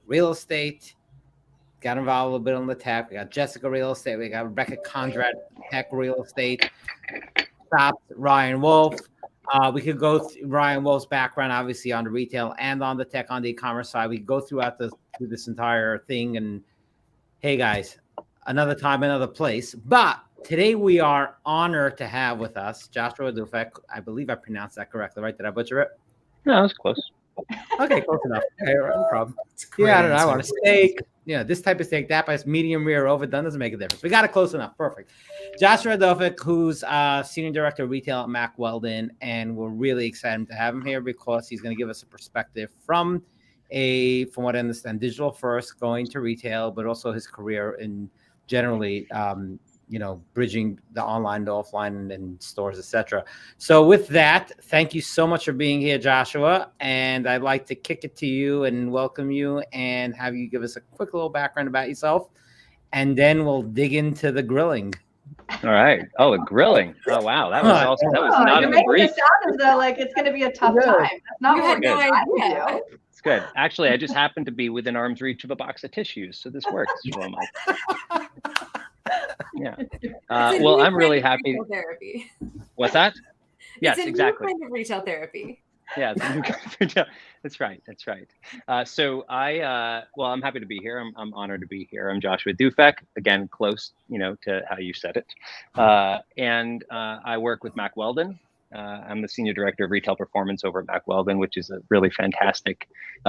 real estate. Got involved a little bit on the tech. We got Jessica real estate. We got Rebecca Conrad tech real estate. Stopped Ryan Wolf. We could go through Ryan Wolf's background, obviously on the retail and on the tech, on the e-commerce side. We could go through this entire thing. And hey, guys, another time, another place. But today we are honored to have with us Joshua Dufek. I believe I pronounced that correctly, right? Did I butcher it? No, it was close. Okay, close enough. Okay, no problem. Yeah, I don't know. I want a steak. This type of steak, that is medium rare, overdone, doesn't make a difference. We got it close enough. Perfect. Joshua Dufek, who's Senior Director of Retail at Mack Weldon, and we're really excited to have him here because he's going to give us a perspective from what I understand, digital first, going to retail, but also his career in generally, bridging the online to offline and stores, etc. So with that, thank you so much for being here, Joshua. And I'd like to kick it to you and welcome you and have you give us a quick little background about yourself. And then we'll dig into the grilling. All right. Oh, the grilling. Oh, wow. That was also, that was not in the brief. You're making it sound as though like it's going to be a tough time. That's not what no idea. It's good. Actually, I just happened to be within arm's reach of a box of tissues, so this works. Yeah. Well, I'm really happy. Therapy. What's that? Yes, it's a exactly. New kind of retail therapy. Yeah, it's a new kind of retail. That's right. That's right. So I'm happy to be here. I'm honored to be here. I'm Joshua Dufek. Again, close, to how you said it. And I work with Mack Weldon. I'm the Senior Director of Retail Performance over at Mack Weldon, which is a really fantastic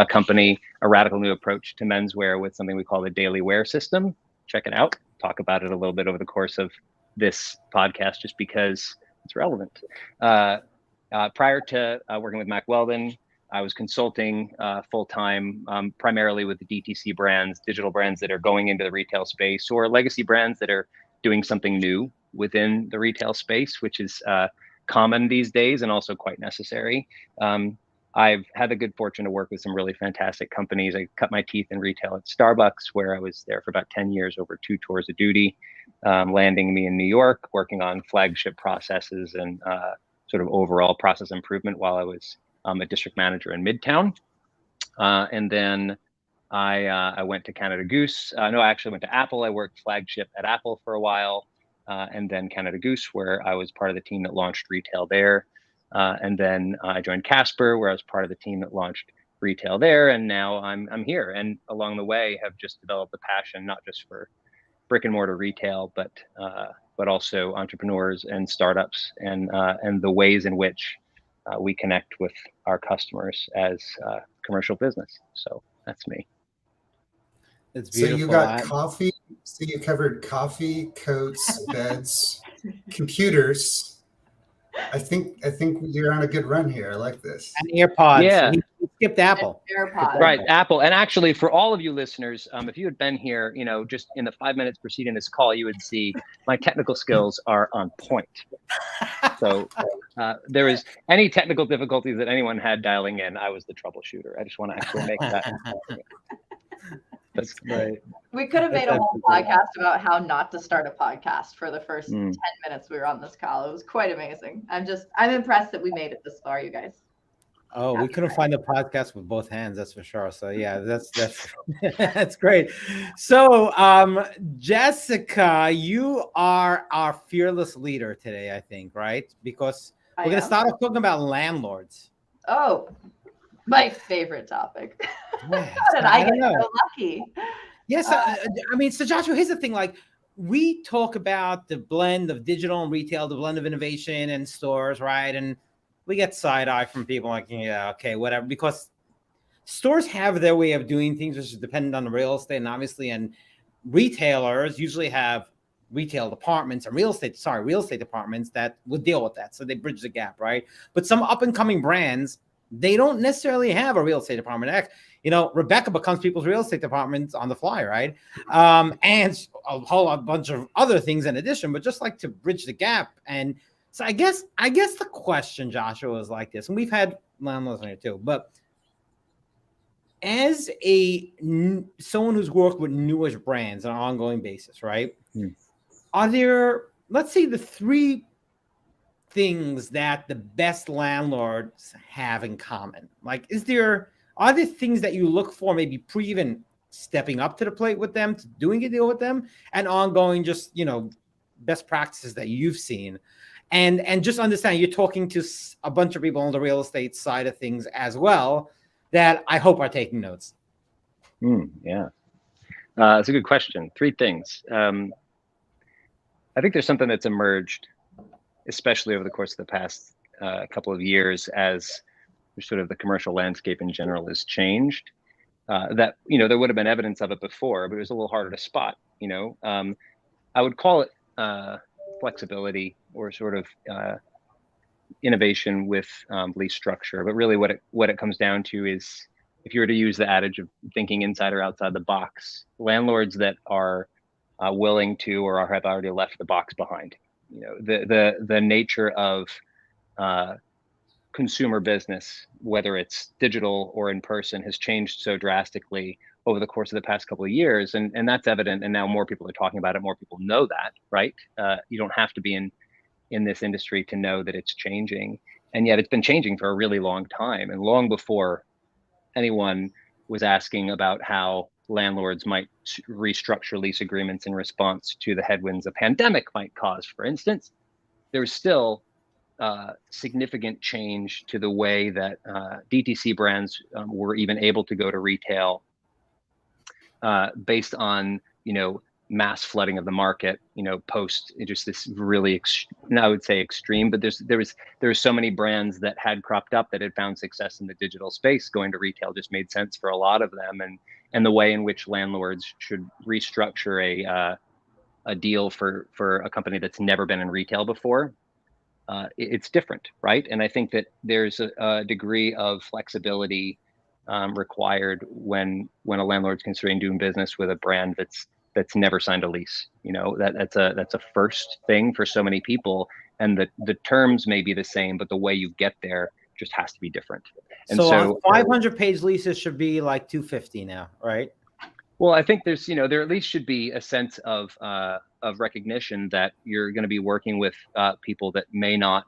company, a radical new approach to menswear with something we call the daily wear system. Check it out. Talk about it a little bit over the course of this podcast, just because it's relevant. Prior to working with Mack Weldon, I was consulting full-time, primarily with the DTC brands, digital brands that are going into the retail space, or legacy brands that are doing something new within the retail space, which is common these days and also quite necessary. I've had the good fortune to work with some really fantastic companies. I cut my teeth in retail at Starbucks, where I was there for about 10 years over 2 tours of duty, landing me in New York, working on flagship processes and sort of overall process improvement while I was a district manager in Midtown. And then I went to Canada Goose. No, I actually went to Apple. I worked flagship at Apple for a while, and then Canada Goose, where I was part of the team that launched retail there. And then I joined Casper, where I was part of the team that launched retail there. And now I'm here. And along the way, have just developed a passion, not just for brick and mortar retail, but also entrepreneurs and startups and the ways in which we connect with our customers as commercial business. So that's me. It's beautiful. So you got coffee. So you covered coffee, coats, beds, computers. I think you're on a good run here. I like this. And AirPods. Yeah. He skipped Apple. AirPods. Right, Apple. And actually, for all of you listeners, if you had been here, just in the 5 minutes preceding this call, you would see my technical skills are on point. So there is any technical difficulties that anyone had dialing in, I was the troubleshooter. I just want to actually make that. That's right. We could have made a whole podcast about how not to start a podcast for the first 10 minutes we were on this call. It was quite amazing. I'm impressed that we made it this far, you guys. Oh, we couldn't find the podcast with both hands, that's for sure. So yeah, that's that's great. So Jessica, you are our fearless leader today, I think, right? Because we're going to start off talking about landlords. Oh, my favorite topic. Yes, How did I get so lucky? Yes, so Joshua, here's the thing. Like, we talk about the blend of digital and retail, the blend of innovation and stores, right? And we get side eye from people like, yeah, okay, whatever, because stores have their way of doing things, which is dependent on the real estate, and obviously, and retailers usually have retail departments and real estate departments that will deal with that. So they bridge the gap, right? But some up and coming brands, they don't necessarily have a real estate department. Rebecca becomes people's real estate departments on the fly, right? And a bunch of other things in addition, but just like to bridge the gap. And so I guess the question, Joshua, is like this, and we've had landlords on here too, but as someone who's worked with newish brands on an ongoing basis, right? Are there, let's say, the 3 things that the best landlords have in common? Like, is there Are there things that you look for, maybe pre-even stepping up to the plate with them, to doing a deal with them, and ongoing just, best practices that you've seen? And just understand you're talking to a bunch of people on the real estate side of things as well that I hope are taking notes. Yeah. It's a good question. Three things. I think there's something that's emerged, especially over the course of the past couple of years, as sort of the commercial landscape in general has changed. That there would have been evidence of it before, but it was a little harder to spot. I would call it flexibility or sort of innovation with lease structure. But really, what it comes down to is, if you were to use the adage of thinking inside or outside the box, landlords that are willing to or have already left the box behind. The nature of consumer business, whether it's digital or in person, has changed so drastically over the course of the past couple of years, and that's evident. And now more people are talking about it. More people know that, right? You don't have to be in this industry to know that it's changing, and yet it's been changing for a really long time, and long before anyone was asking about how landlords might restructure lease agreements in response to the headwinds a pandemic might cause, for instance. There was still significant change to the way that DTC brands were even able to go to retail based on mass flooding of the market, post just this really I would say extreme, but there was so many brands that had cropped up that had found success in the digital space. Going to retail just made sense for a lot of them, and the way in which landlords should restructure a deal for a company that's never been in retail before, it's different, right? And I think that there's a degree of flexibility required when a landlord's considering doing business with a brand that's never signed a lease. That's a first thing for so many people, and the terms may be the same, but the way you get there just has to be different. And so 500-page leases should be like 250 now, right? Well, I think there's, there at least should be a sense of recognition that you're going to be working with people that may not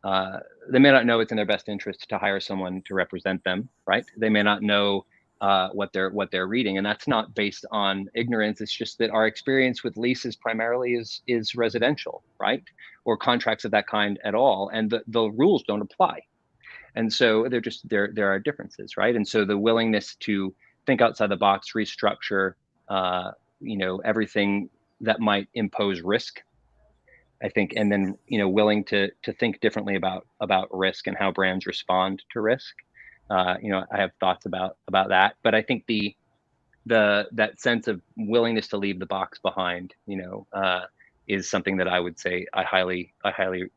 know it's in their best interest to hire someone to represent them, right? They may not know what they're reading, and that's not based on ignorance. It's just that our experience with leases primarily is residential, right, or contracts of that kind at all, and the rules don't apply, and so there are differences, right? And so the willingness to think outside the box, restructure, everything that might impose risk, I think, and then willing to think differently about risk and how brands respond to risk. I have thoughts about that, but I think that sense of willingness to leave the box behind, is something that I would say I highly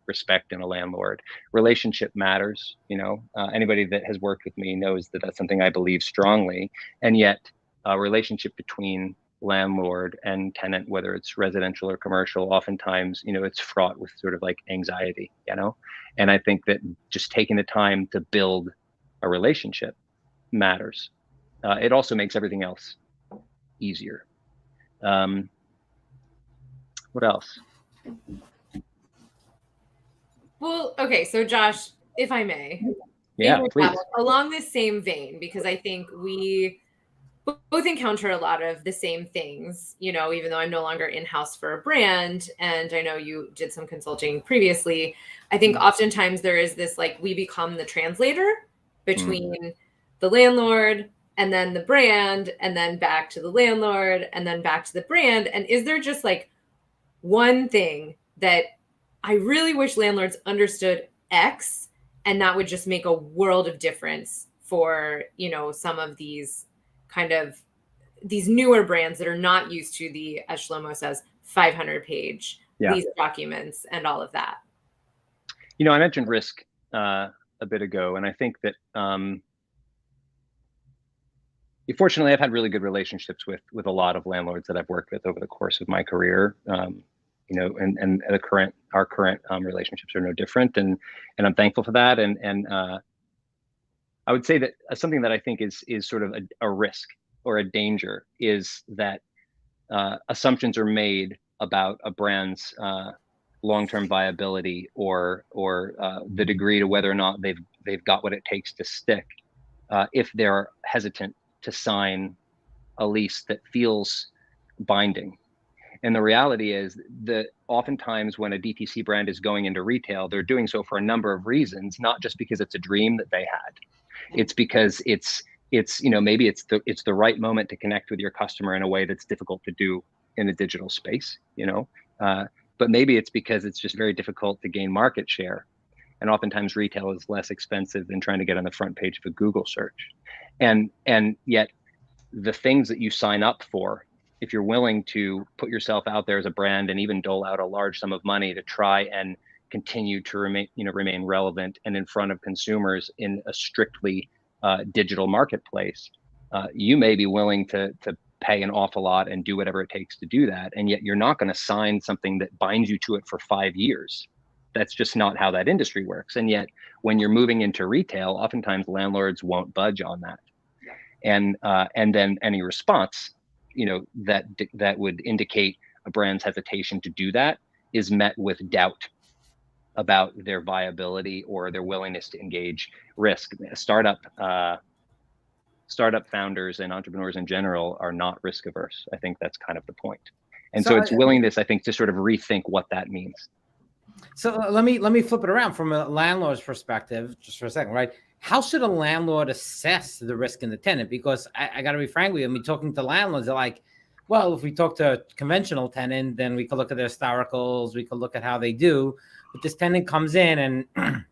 respect in a landlord. Relationship matters. Anybody that has worked with me knows that that's something I believe strongly, and yet a relationship between landlord and tenant, whether it's residential or commercial, oftentimes it's fraught with sort of like anxiety, and I think that just taking the time to build a relationship matters. It also makes everything else easier. What else? Well, okay, so Josh, if I may, yeah, please. Along this same vein, because I think we both encounter a lot of the same things, even though I'm no longer in-house for a brand, and I know you did some consulting previously. I think oftentimes there is this, like, we become the translator between the landlord and then the brand, and then back to the landlord, and then back to the brand. And is there just like one thing that I really wish landlords understood X, and that would just make a world of difference for, some of these kind of these newer brands that are not used to the, as Shlomo says, 500-page lease documents and all of that? I mentioned risk a bit ago, and I think that fortunately I've had really good relationships with a lot of landlords that I've worked with over the course of my career. And our current relationships are no different, and I'm thankful for that. And I would say that something that I think is sort of a risk or a danger is that assumptions are made about a brand's long-term viability or the degree to whether or not they've got what it takes to stick if they're hesitant to sign a lease that feels binding. And the reality is that oftentimes when a DTC brand is going into retail, they're doing so for a number of reasons, not just because it's a dream that they had. It's because it's maybe it's the right moment to connect with your customer in a way that's difficult to do in a digital space, but maybe it's because it's just very difficult to gain market share. And oftentimes retail is less expensive than trying to get on the front page of a Google search. And yet the things that you sign up for, if you're willing to put yourself out there as a brand and even dole out a large sum of money to try and continue to remain relevant and in front of consumers in a strictly digital marketplace, you may be willing to pay an awful lot and do whatever it takes to do that. And yet you're not going to sign something that binds you to it for 5 years. That's just not how that industry works. And yet when you're moving into retail, oftentimes landlords won't budge on that. And then any response, that would indicate a brand's hesitation to do that is met with doubt about their viability or their willingness to engage risk. Startup founders and entrepreneurs in general are not risk averse. I think that's kind of the point. And so it's willingness, I think, to sort of rethink what that means. So let me flip it around from a landlord's perspective, just for a second, right? How should a landlord assess the risk in the tenant? Because I got to be frank with you, I mean, talking to landlords, they're like, well, if we talk to a conventional tenant, then we could look at their historicals, we could look at how they do. But this tenant comes in and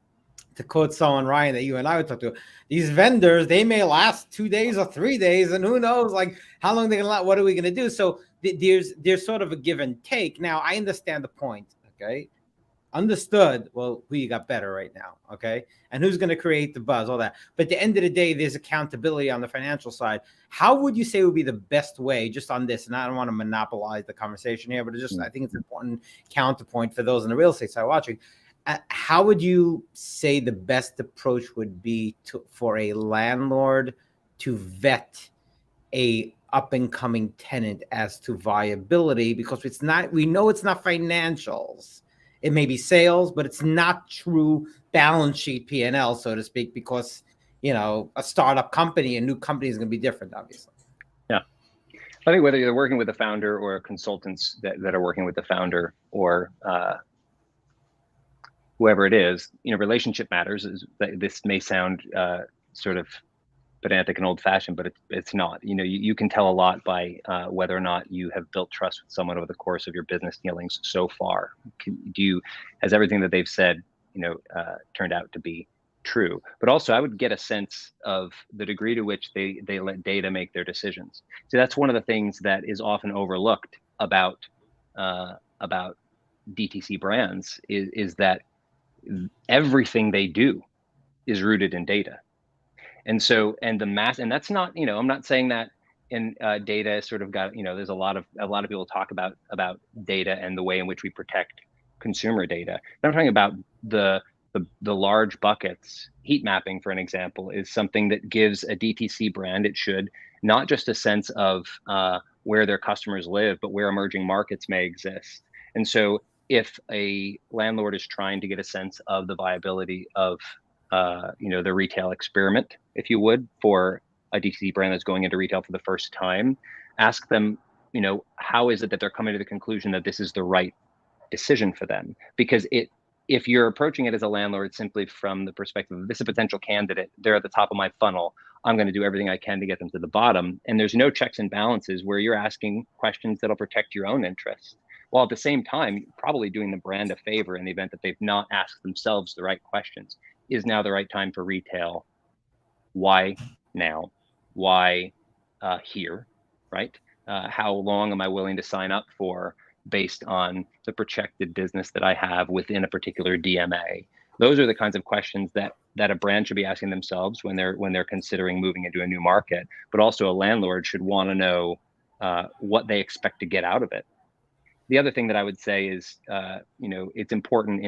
to quote someone, Ryan, that you and I would talk to, these vendors, they may last 2 days or 3 days, and who knows, like how long they're gonna last, what are we gonna do? So there's sort of a give and take. Now, I understand the point, okay? Understood. Well, who you got better right now, okay? And who's gonna create the buzz, all that. But at the end of the day, there's accountability on the financial side. How would you say would be the best way, just on this, and I don't want to monopolize the conversation here, but I think it's an important counterpoint for those in the real estate side watching. How would you say the best approach would be for a landlord to vet a up and coming tenant as to viability? Because we know it's not financials. It may be sales, but it's not true balance sheet P&L, so to speak, because, a startup company, a new company is going to be different, obviously. Yeah. I think whether you're working with a founder or consultants that are working with the founder or whoever it is, relationship matters. This may sound sort of pedantic and old-fashioned, but it's not. You can tell a lot by whether or not you have built trust with someone over the course of your business dealings so far. Has everything that they've said, turned out to be true? But also, I would get a sense of the degree to which they let data make their decisions. So that's one of the things that is often overlooked about DTC brands is that everything they do is rooted in data. And so, and that's not, I'm not saying that in data sort of got, there's a lot of people talk about data and the way in which we protect consumer data. But I'm talking about the large buckets. Heat mapping, for an example, is something that gives a DTC brand, it should, not just a sense of where their customers live, but where emerging markets may exist. And so if a landlord is trying to get a sense of the viability of the retail experiment, if you would, for a DTC brand that's going into retail for the first time, ask them, how is it that they're coming to the conclusion that this is the right decision for them? Because if you're approaching it as a landlord simply from the perspective of this is a potential candidate, they're at the top of my funnel, I'm going to do everything I can to get them to the bottom, and there's no checks and balances where you're asking questions that'll protect your own interests, while at the same time probably doing the brand a favor in the event that they've not asked themselves the right questions. Is now the right time for retail? Why now? Why here, right? How long am I willing to sign up for based on the projected business that I have within a particular DMA? Those are the kinds of questions that a brand should be asking themselves when they're considering moving into a new market, but also a landlord should want to know what they expect to get out of it. The other thing that I would say is, it's important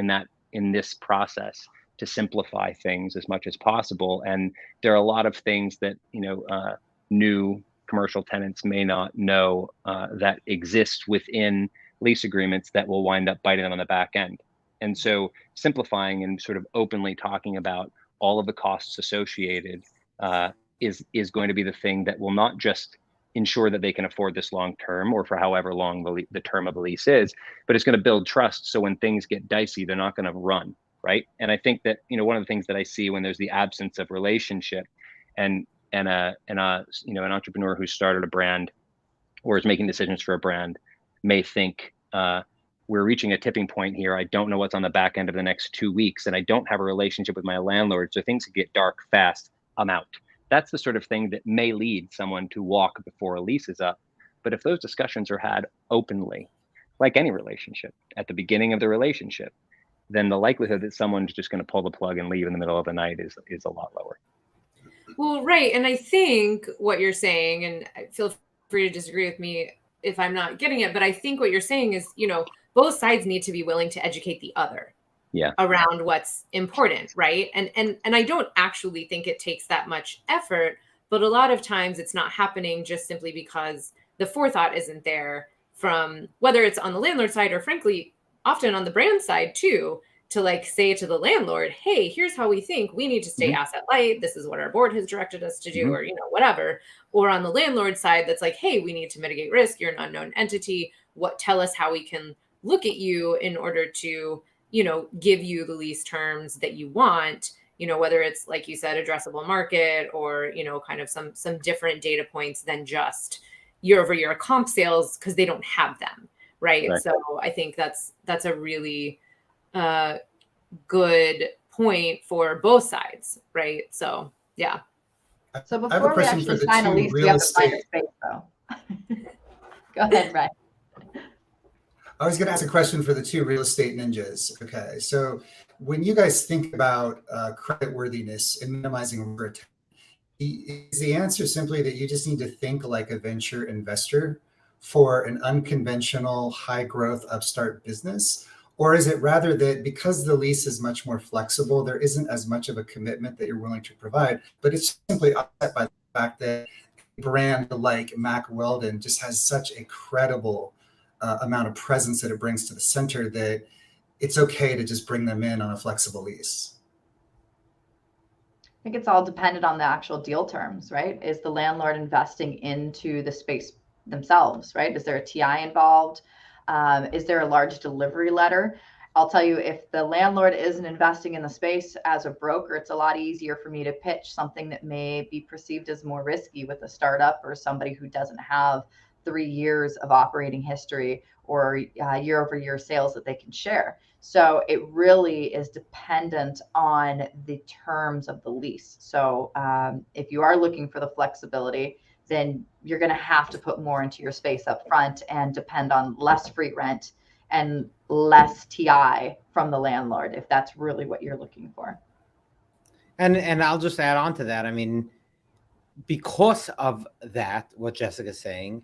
in this process to simplify things as much as possible. And there are a lot of things that, new commercial tenants may not know that exist within lease agreements that will wind up biting them on the back end. And so simplifying and sort of openly talking about all of the costs associated is going to be the thing that will not just ensure that they can afford this long term or for however long the term of the lease is, but it's going to build trust. So when things get dicey, they're not going to run, right? And I think that, you know, one of the things that I see when there's the absence of relationship and an entrepreneur who started a brand or is making decisions for a brand may think, we're reaching a tipping point here. I don't know what's on the back end of the next 2 weeks, and I don't have a relationship with my landlord, so things could get dark fast. I'm out. That's the sort of thing that may lead someone to walk before a lease is up. But if those discussions are had openly, like any relationship, at the beginning of the relationship, then the likelihood that someone's just going to pull the plug and leave in the middle of the night is a lot lower. Well, right. And I think what you're saying, and feel free to disagree with me if I'm not getting it, but I think what you're saying is, you know, both sides need to be willing to educate the other around what's important, right? And I don't actually think it takes that much effort, but a lot of times it's not happening just simply because the forethought isn't there from whether it's on the landlord side or frankly, often on the brand side too, to like say to the landlord, hey, here's how we think we need to stay asset light. This is what our board has directed us to do, or, you know, whatever. Or on the landlord side, that's like, hey, we need to mitigate risk. You're an unknown entity. Tell us how we can look at you in order to, you know, give you the lease terms that you want, you know, whether it's, like you said, addressable market or, you know, kind of some different data points than just year over year comp sales, because they don't have them. Right. So I think that's a really good point for both sides. Right. So, yeah. So before we actually sign a lease, we have to find a space though. Go ahead, Ray. I was going to ask a question for the two real estate ninjas. Okay, so when you guys think about creditworthiness and minimizing risk, is the answer simply that you just need to think like a venture investor for an unconventional, high-growth upstart business? Or is it rather that because the lease is much more flexible, there isn't as much of a commitment that you're willing to provide, but it's simply offset by the fact that a brand like Mack Weldon just has such a credible amount of presence that it brings to the center that it's okay to just bring them in on a flexible lease? I think it's all dependent on the actual deal terms, right? Is the landlord investing into the space themselves, right? Is there a TI involved? Is there a large delivery letter? I'll tell you, if the landlord isn't investing in the space as a broker, it's a lot easier for me to pitch something that may be perceived as more risky with a startup or somebody who doesn't have 3 years of operating history or year over year sales that they can share. So it really is dependent on the terms of the lease. So if you are looking for the flexibility, then you're going to have to put more into your space up front and depend on less free rent and less TI from the landlord, if that's really what you're looking for. And I'll just add on to that. I mean, because of that, what Jessica's saying,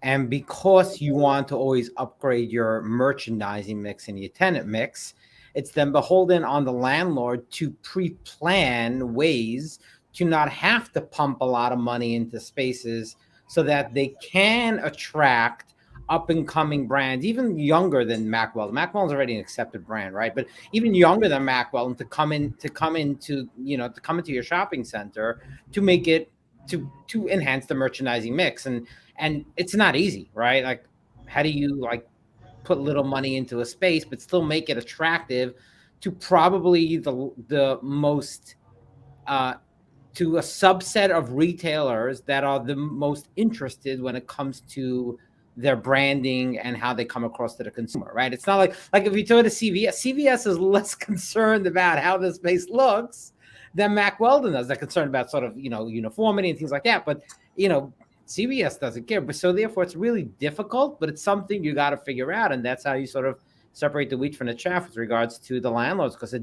and because you want to always upgrade your merchandising mix and your tenant mix, it's then beholden on the landlord to pre-plan ways to not have to pump a lot of money into spaces so that they can attract up-and-coming brands, even younger than Mack Weldon. Mack Weldon's already an accepted brand, right? But even younger than Mack Weldon to come into your shopping center to make it to enhance the merchandising mix. And it's not easy, right? Like, how do you like put little money into a space but still make it attractive to probably the most to a subset of retailers that are the most interested when it comes to their branding and how they come across to the consumer, right? It's not like if you go to CVS is less concerned about how the space looks than Mack Weldon is. They're concerned about sort of, you know, uniformity and things like that. But, you know, CVS doesn't care. But so therefore it's really difficult, but it's something you got to figure out. And that's how you sort of separate the wheat from the chaff with regards to the landlords, because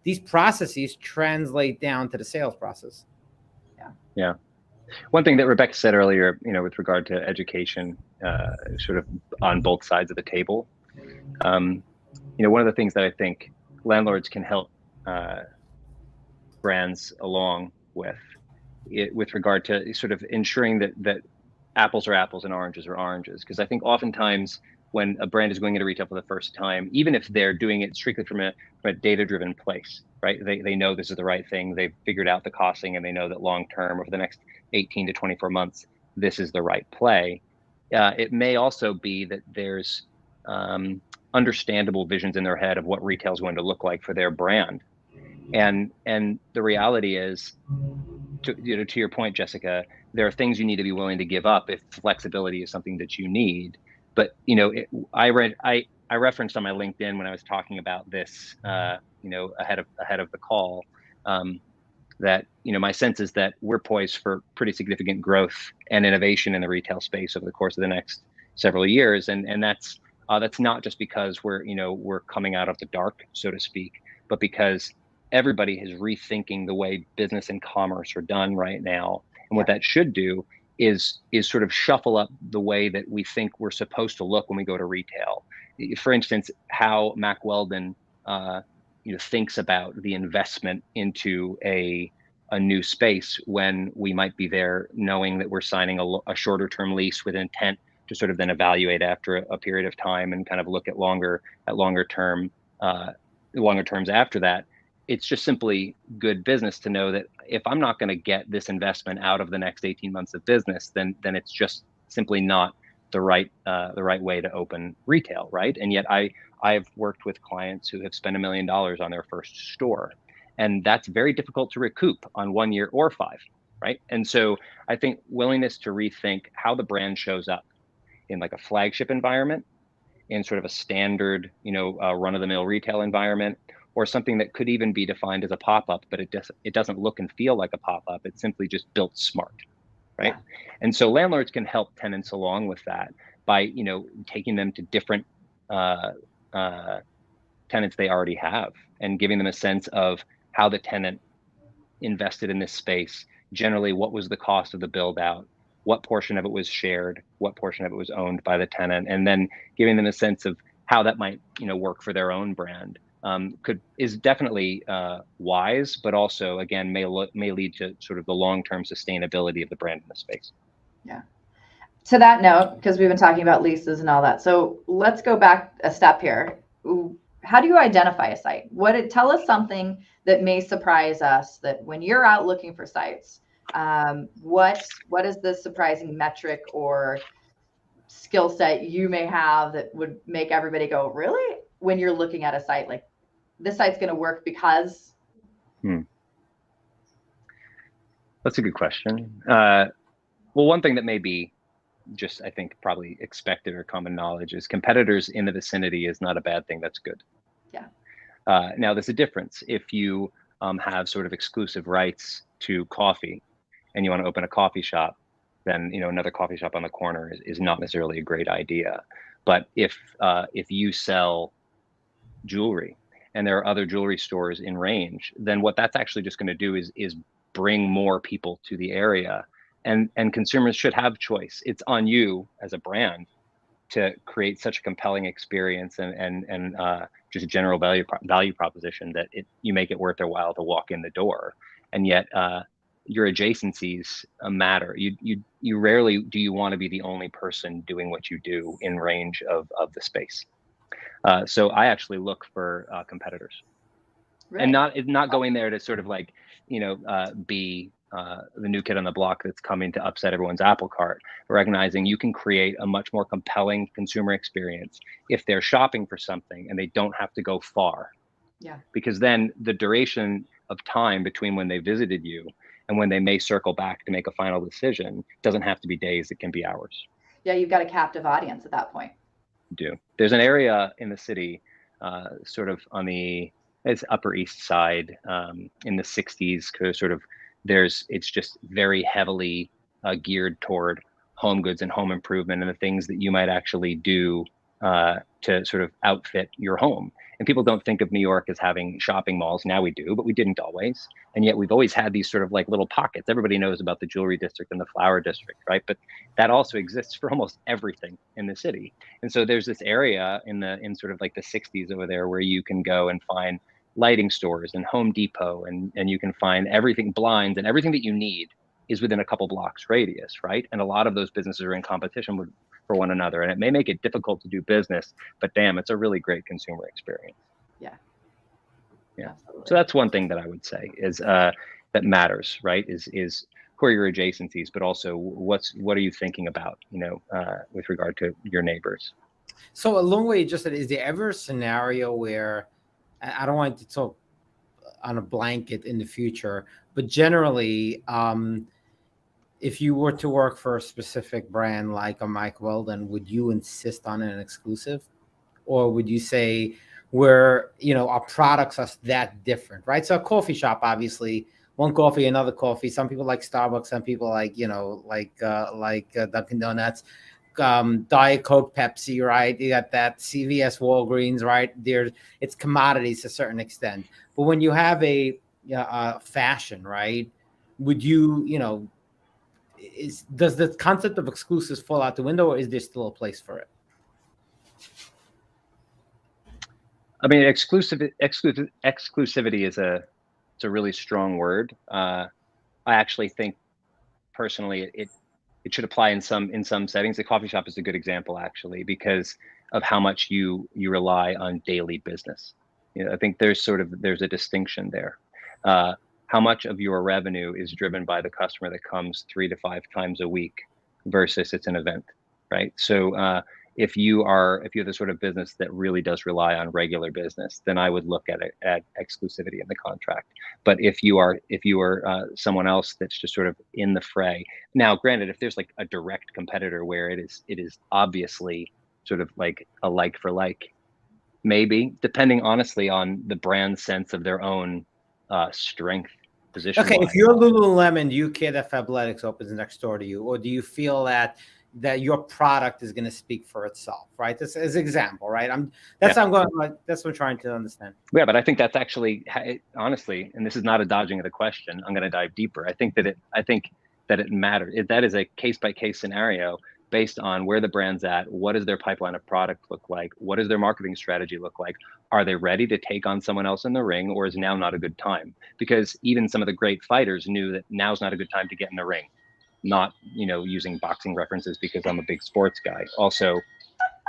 these processes translate down to the sales process. Yeah. One thing that Rebecca said earlier, you know, with regard to education, sort of on both sides of the table, you know, one of the things that I think landlords can help brands along with regard to sort of ensuring that apples are apples and oranges are oranges, because I think oftentimes when a brand is going into retail for the first time, even if they're doing it strictly from a data-driven place, right? They know this is the right thing. They've figured out the costing, and they know that long-term, over the next 18 to 24 months, this is the right play. It may also be that there's understandable visions in their head of what retail is going to look like for their brand. And the reality is, to your point, Jessica, there are things you need to be willing to give up if flexibility is something that you need. But I referenced on my LinkedIn when I was talking about this, ahead of the call, that my sense is that we're poised for pretty significant growth and innovation in the retail space over the course of the next several years, and that's not just because we're coming out of the dark, so to speak, but because everybody is rethinking the way business and commerce are done right now. And what that should do is sort of shuffle up the way that we think we're supposed to look when we go to retail. For instance, how Mack Weldon thinks about the investment into a new space when we might be there knowing that we're signing a shorter term lease with intent to sort of then evaluate after a period of time and kind of look at longer terms after that. It's just simply good business to know that if I'm not going to get this investment out of the next 18 months of business, then it's just simply not the right way to open retail, right? And yet I've worked with clients who have spent $1 million on their first store, and that's very difficult to recoup on 1 year or 5, right? And so I think willingness to rethink how the brand shows up in like a flagship environment, in sort of a standard, run-of-the-mill retail environment, or something that could even be defined as a pop-up, but it doesn't look and feel like a pop-up. It's simply just built smart, right? Yeah. And so landlords can help tenants along with that by, taking them to different tenants they already have and giving them a sense of how the tenant invested in this space. Generally, what was the cost of the build out? What portion of it was shared? What portion of it was owned by the tenant? And then giving them a sense of how that might, work for their own brand. Is definitely wise, but also again may lead to sort of the long-term sustainability of the brand in the space. Yeah. To that note, because we've been talking about leases and all that, so let's go back a step here. How do you identify a site? Tell us something that may surprise us, that when you're out looking for sites, what is the surprising metric or skill set you may have that would make everybody go, really? When you're looking at a site, like, this site's going to work because? That's a good question. Well, one thing that may be just, I think, probably expected or common knowledge is competitors in the vicinity is not a bad thing. That's good. Yeah. Now, there's a difference. If you have sort of exclusive rights to coffee and you want to open a coffee shop, then another coffee shop on the corner is not necessarily a great idea. But if you sell jewelry and there are other jewelry stores in range, then what that's actually just going to do is bring more people to the area, and consumers should have choice. It's on you as a brand to create such a compelling experience and just a general value proposition that you make it worth their while to walk in the door. And yet your adjacencies matter. You rarely do you want to be the only person doing what you do in range of the space. So I actually look for competitors, right. And not going there to sort of like, be the new kid on the block that's coming to upset everyone's apple cart, recognizing you can create a much more compelling consumer experience if they're shopping for something and they don't have to go far. Yeah. Because then the duration of time between when they visited you and when they may circle back to make a final decision doesn't have to be days, it can be hours. Yeah, you've got a captive audience at that point. There's an area in the city, sort of on it's Upper East Side, in the 60s, sort of it's just very heavily geared toward home goods and home improvement and the things that you might actually do to sort of outfit your home. And people don't think of New York as having shopping malls. Now we do, but we didn't always. And yet we've always had these sort of like little pockets. Everybody knows about the jewelry district and the flower district, right? But that also exists for almost everything in the city. And so there's this area in sort of like the 60s over there where you can go and find lighting stores and Home Depot, and you can find everything, blinds and everything that you need is within a couple blocks radius, right? And a lot of those businesses are in competition for one another, and it may make it difficult to do business, but damn, it's a really great consumer experience. Yeah. Absolutely. So that's one thing that I would say is that matters, right? Is who are your adjacencies, but also what are you thinking about, with regard to your neighbors? So along way, just is there ever a scenario where, I don't want to talk on a blanket in the future, but generally, if you were to work for a specific brand like a Mack Weldon, would you insist on an exclusive, or would you say our products are that different, right? So a coffee shop, obviously, one coffee, another coffee. Some people like Starbucks, some people like Dunkin' Donuts, Diet Coke, Pepsi, right? You got that CVS, Walgreens, right? It's commodities to a certain extent. But when you have a fashion, right? Would you, does the concept of exclusives fall out the window, or is there still a place for it? I mean, exclusivity is a really strong word. I actually think personally it should apply in some settings. The coffee shop is a good example, actually, because of how much you rely on daily business. I think there's a distinction there. How much of your revenue is driven by the customer that comes 3 to 5 times a week versus it's an event, right? So if you have the sort of business that really does rely on regular business, then I would look at exclusivity in the contract. But if you are someone else that's just sort of in the fray, now granted, if there's like a direct competitor where it is obviously sort of like a like for like, maybe, depending honestly on the brand's sense of their own strength position. Okay, if you're Lululemon, do you care that Fabletics opens next door to you, or do you feel that your product is going to speak for itself, right? This is an example, right? That's what I'm trying to understand. Yeah, but I think that's actually, honestly, and this is not a dodging of the question, I'm going to dive deeper. I think that it matters. That is a case by case scenario based on where the brand's at, what does their pipeline of product look like, what does their marketing strategy look like, are they ready to take on someone else in the ring, or is now not a good time? Because even some of the great fighters knew that now's not a good time to get in the ring. Not, using boxing references because I'm a big sports guy. Also,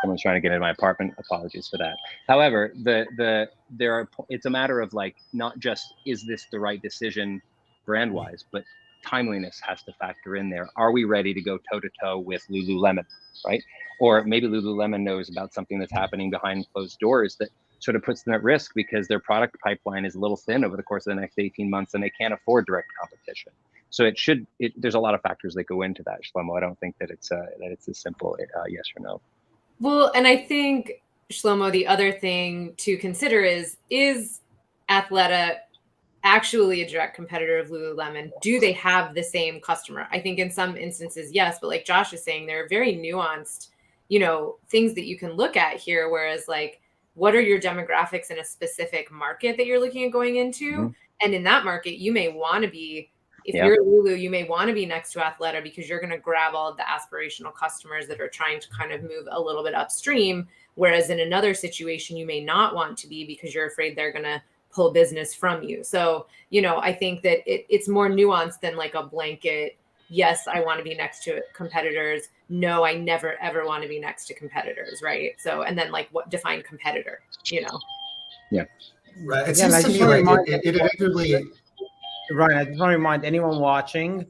someone's trying to get into my apartment. Apologies for that. However, it's a matter of like, not just is this the right decision brand wise, but timeliness has to factor in there. Are we ready to go toe to toe with Lululemon, right? Or maybe Lululemon knows about something that's happening behind closed doors that sort of puts them at risk because their product pipeline is a little thin over the course of the next 18 months and they can't afford direct competition. So there's a lot of factors that go into that, Shlomo. I don't think that it's a simple yes or no. Well, and I think, Shlomo, the other thing to consider is Athleta actually a direct competitor of Lululemon? Do they have the same customer? I think in some instances, yes, but like Josh is saying, there are very nuanced, things that you can look at here. Whereas like, what are your demographics in a specific market that you're looking at going into? Mm-hmm. And in that market, you may want to be, if you're Lulu, you may want to be next to Athleta because you're going to grab all of the aspirational customers that are trying to kind of move a little bit upstream. Whereas in another situation, you may not want to be because you're afraid they're going to pull business from you. So, I think that it's more nuanced than like a blanket, yes, I want to be next to competitors. No, I never, ever want to be next to competitors, right? So, and then like what define competitor, Yeah. Right. It seems to me like it inevitably... Right. I just want to remind anyone watching,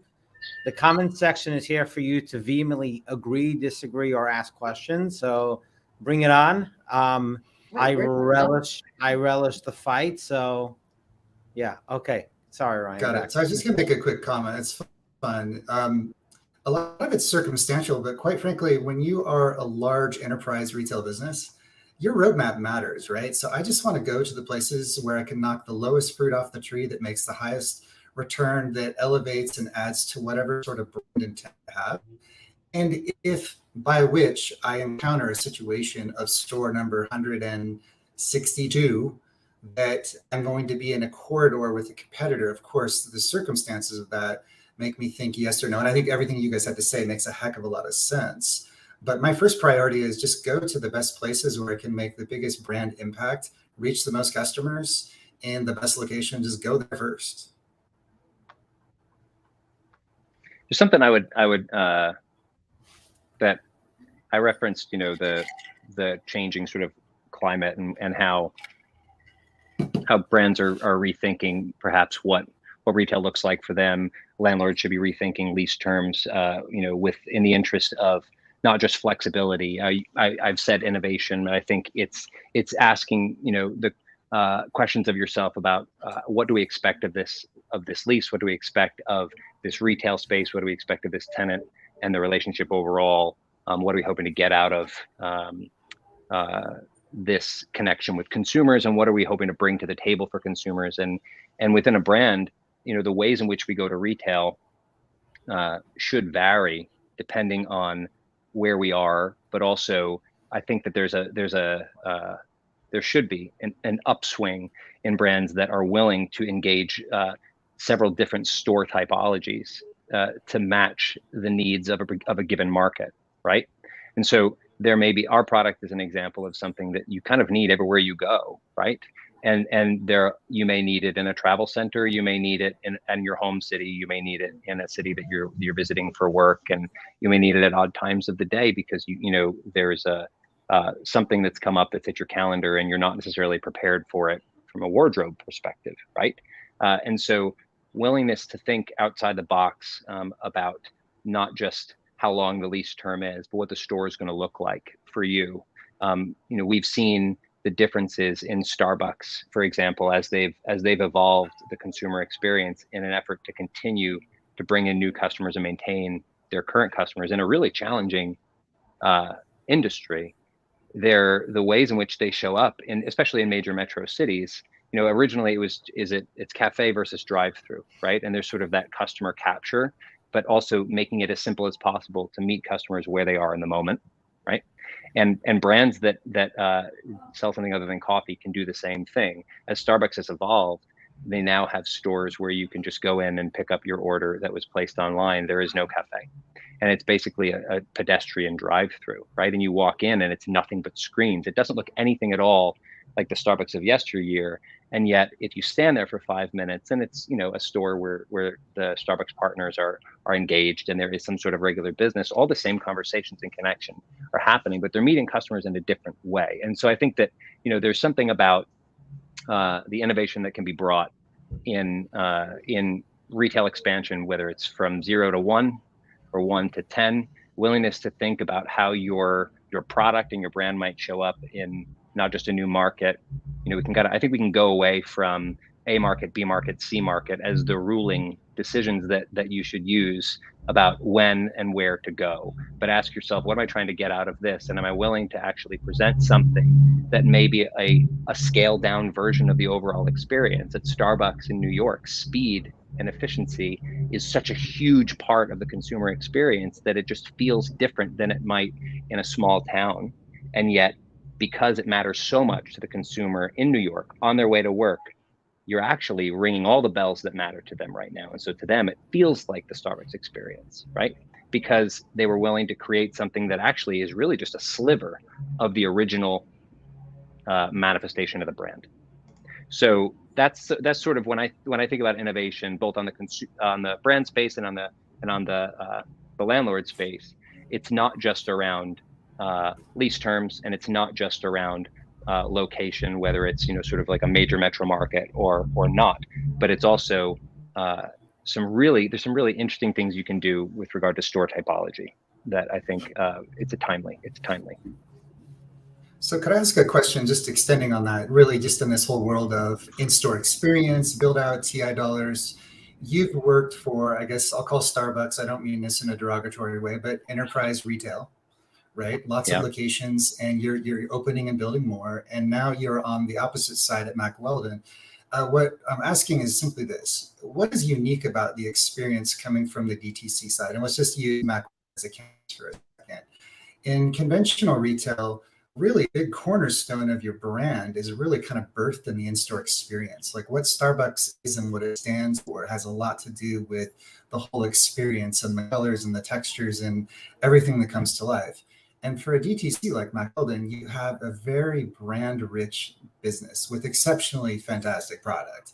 the comment section is here for you to vehemently agree, disagree, or ask questions. So bring it on. I relish the fight. So yeah. Okay. Sorry, Ryan. Got it. So I was just going to make a quick comment. It's fun. A lot of it's circumstantial, but quite frankly, when you are a large enterprise retail business, your roadmap matters, right? So I just want to go to the places where I can knock the lowest fruit off the tree that makes the highest return, that elevates and adds to whatever sort of brand intent I have. And if by which I encounter a situation of store number 162 that I'm going to be in a corridor with a competitor, of course, the circumstances of that make me think yes or no. And I think everything you guys have to say makes a heck of a lot of sense. But my first priority is just go to the best places where I can make the biggest brand impact, reach the most customers, and the best location, just go there first. There's something I would that I referenced, the changing sort of climate and how brands are rethinking perhaps what retail looks like for them. Landlords should be rethinking lease terms, in the interest of not just flexibility. I've said innovation, but I think it's asking, the questions of yourself about what do we expect of this lease? What do we expect of this retail space? What do we expect of this tenant and the relationship overall? What are we hoping to get out of this connection with consumers, and what are we hoping to bring to the table for consumers? And within a brand, the ways in which we go to retail should vary depending on where we are, but also I think that there should be an upswing in brands that are willing to engage several different store typologies to match the needs of a given market, right? And so there may be, our product is an example of something that you kind of need everywhere you go, right? And there, you may need it in a travel center, you may need it in your home city, you may need it in a city that you're visiting for work, and you may need it at odd times of the day because there's something that's come up that's at your calendar and you're not necessarily prepared for it from a wardrobe perspective, right? And so willingness to think outside the box about not just how long the lease term is, but what the store is going to look like for you. We've seen the differences in Starbucks, for example, as they've evolved the consumer experience in an effort to continue to bring in new customers and maintain their current customers in a really challenging industry. The ways in which they show up, especially in major metro cities, originally it's cafe versus drive-through, right? And there's sort of that customer capture, but also making it as simple as possible to meet customers where they are in the moment, right? And brands that sell something other than coffee can do the same thing. As Starbucks has evolved, they now have stores where you can just go in and pick up your order that was placed online. There is no cafe. And it's basically a pedestrian drive-through, right? And you walk in and it's nothing but screens. It doesn't look anything at all like the Starbucks of yesteryear. And yet, if you stand there for 5 minutes, and it's a store where the Starbucks partners are engaged and there is some sort of regular business, all the same conversations and connection are happening, but they're meeting customers in a different way. And so I think that there's something about the innovation that can be brought in retail expansion, whether it's from 0 to 1 or 1 to 10, willingness to think about how your product and your brand might show up in not just a new market. I think we can go away from A market, B market, C market as the ruling decisions that you should use about when and where to go. But ask yourself, what am I trying to get out of this? And am I willing to actually present something that may be a scaled down version of the overall experience? At Starbucks in New York, speed and efficiency is such a huge part of the consumer experience that it just feels different than it might in a small town. And yet, because it matters so much to the consumer in New York on their way to work, you're actually ringing all the bells that matter to them right now. And so to them, it feels like the Starbucks experience, right? Because they were willing to create something that actually is really just a sliver of the original manifestation of the brand. So that's sort of when I think about innovation, both on the brand space and on the landlord space. It's not just around lease terms, and it's not just around location, whether it's sort of like a major metro market or not, but it's also there's some really interesting things you can do with regard to store typology that I think it's timely. So could I ask a question, just extending on that, really just in this whole world of in-store experience, build out TI dollars? You've worked for, I guess I'll call Starbucks, I don't mean this in a derogatory way, but enterprise retail, right? Lots of locations, and you're opening and building more. And now you're on the opposite side at Mack Weldon. What I'm asking is simply this: what is unique about the experience coming from the DTC side? And let's just use Mack as a case for a second. In conventional retail, really big cornerstone of your brand is really kind of birthed in the in-store experience. Like what Starbucks is and what it stands for has a lot to do with the whole experience and the colors and the textures and everything that comes to life. And for a DTC like Mack Weldon, you have a very brand-rich business with exceptionally fantastic product.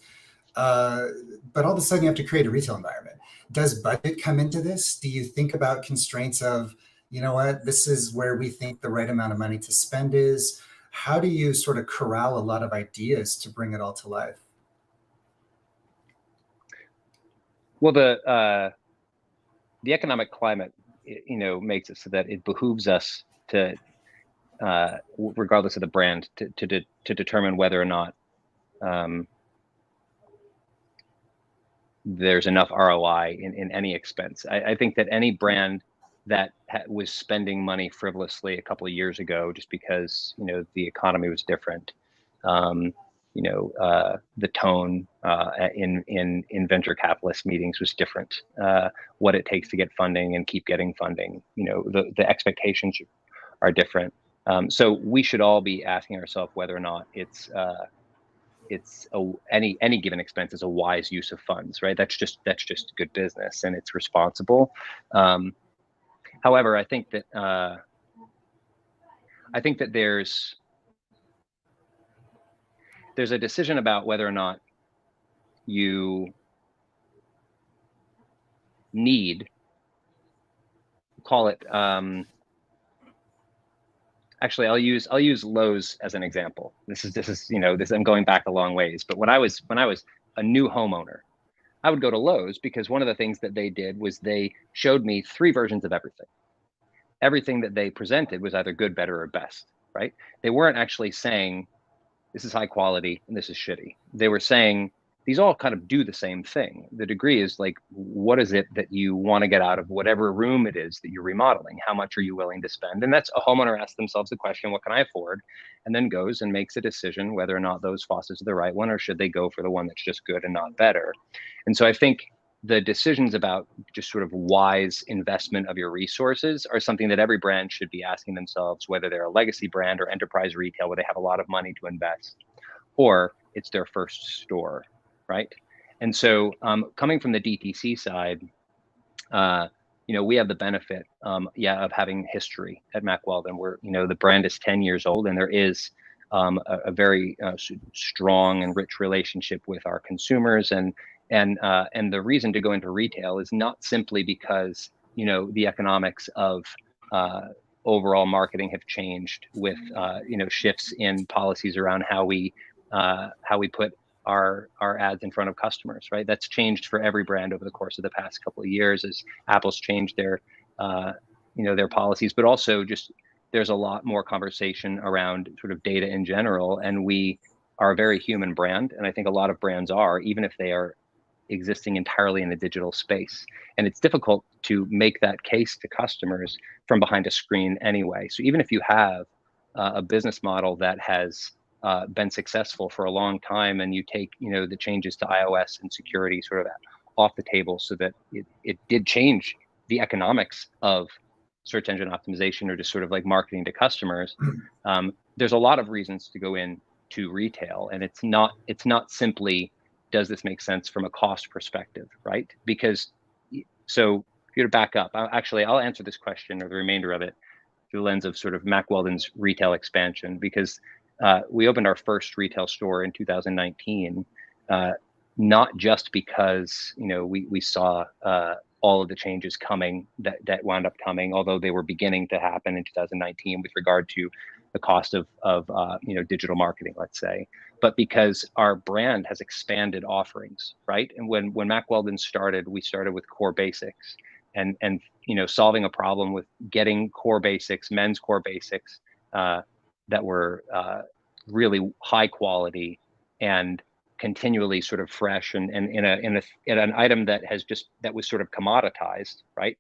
but all of a sudden you have to create a retail environment. Does budget come into this? Do you think about constraints of, you know what, this is where we think the right amount of money to spend is? How do you sort of corral a lot of ideas to bring it all to life? Well, the economic climate, makes it so that it behooves us to, regardless of the brand, to determine whether or not there's enough ROI in any expense. I think that any brand that was spending money frivolously a couple of years ago, just because the economy was different, the tone in venture capitalist meetings was different. What it takes to get funding and keep getting funding, the expectations are different. So we should all be asking ourselves whether or not any given expense is a wise use of funds, right? That's just good business and it's responsible. However, I think that there's a decision about whether or not you need, call it, actually, I'll use Lowe's as an example. This is I'm going back a long ways, but when I was a new homeowner, I would go to Lowe's because one of the things that they did was they showed me 3 versions of everything. Everything that they presented was either good, better, or best, right? They weren't actually saying this is high quality and this is shitty. They were saying these all kind of do the same thing. The degree is like, what is it that you want to get out of whatever room it is that you're remodeling? How much are you willing to spend? And that's a homeowner asks themselves the question, what can I afford? And then goes and makes a decision whether or not those faucets are the right one, or should they go for the one that's just good and not better? And so I think the decisions about just sort of wise investment of your resources are something that every brand should be asking themselves, whether they're a legacy brand or enterprise retail where they have a lot of money to invest, or it's their first store, right? And so coming from the DTC side, we have the benefit, of having history at Mack Weldon, where the brand is 10 years old, and there is a very strong and rich relationship with our consumers, and the reason to go into retail is not simply because the economics of overall marketing have changed with shifts in policies around how we put our ads in front of customers, right? That's changed for every brand over the course of the past couple of years as Apple's changed their their policies, but also just there's a lot more conversation around sort of data in general, and we are a very human brand, and I think a lot of brands are, even if they are existing entirely in the digital space. And it's difficult to make that case to customers from behind a screen anyway. So even if you have a business model that has been successful for a long time, and you take the changes to iOS and security sort of off the table, so that it did change the economics of search engine optimization or just sort of like marketing to customers, there's a lot of reasons to go in to retail, and it's not simply does this make sense from a cost perspective, right? Because so if you're to back up, I'll answer this question or the remainder of it through the lens of sort of Mack Weldon's retail expansion, because we opened our first retail store in 2019, not just because we saw all of the changes coming that wound up coming, although they were beginning to happen in 2019 with regard to the cost of digital marketing, let's say, but because our brand has expanded offerings, right? And when Mack Weldon started, we started with core basics, and solving a problem with getting core basics, men's core basics that were really high quality and continually sort of fresh, and in an item that was sort of commoditized, right?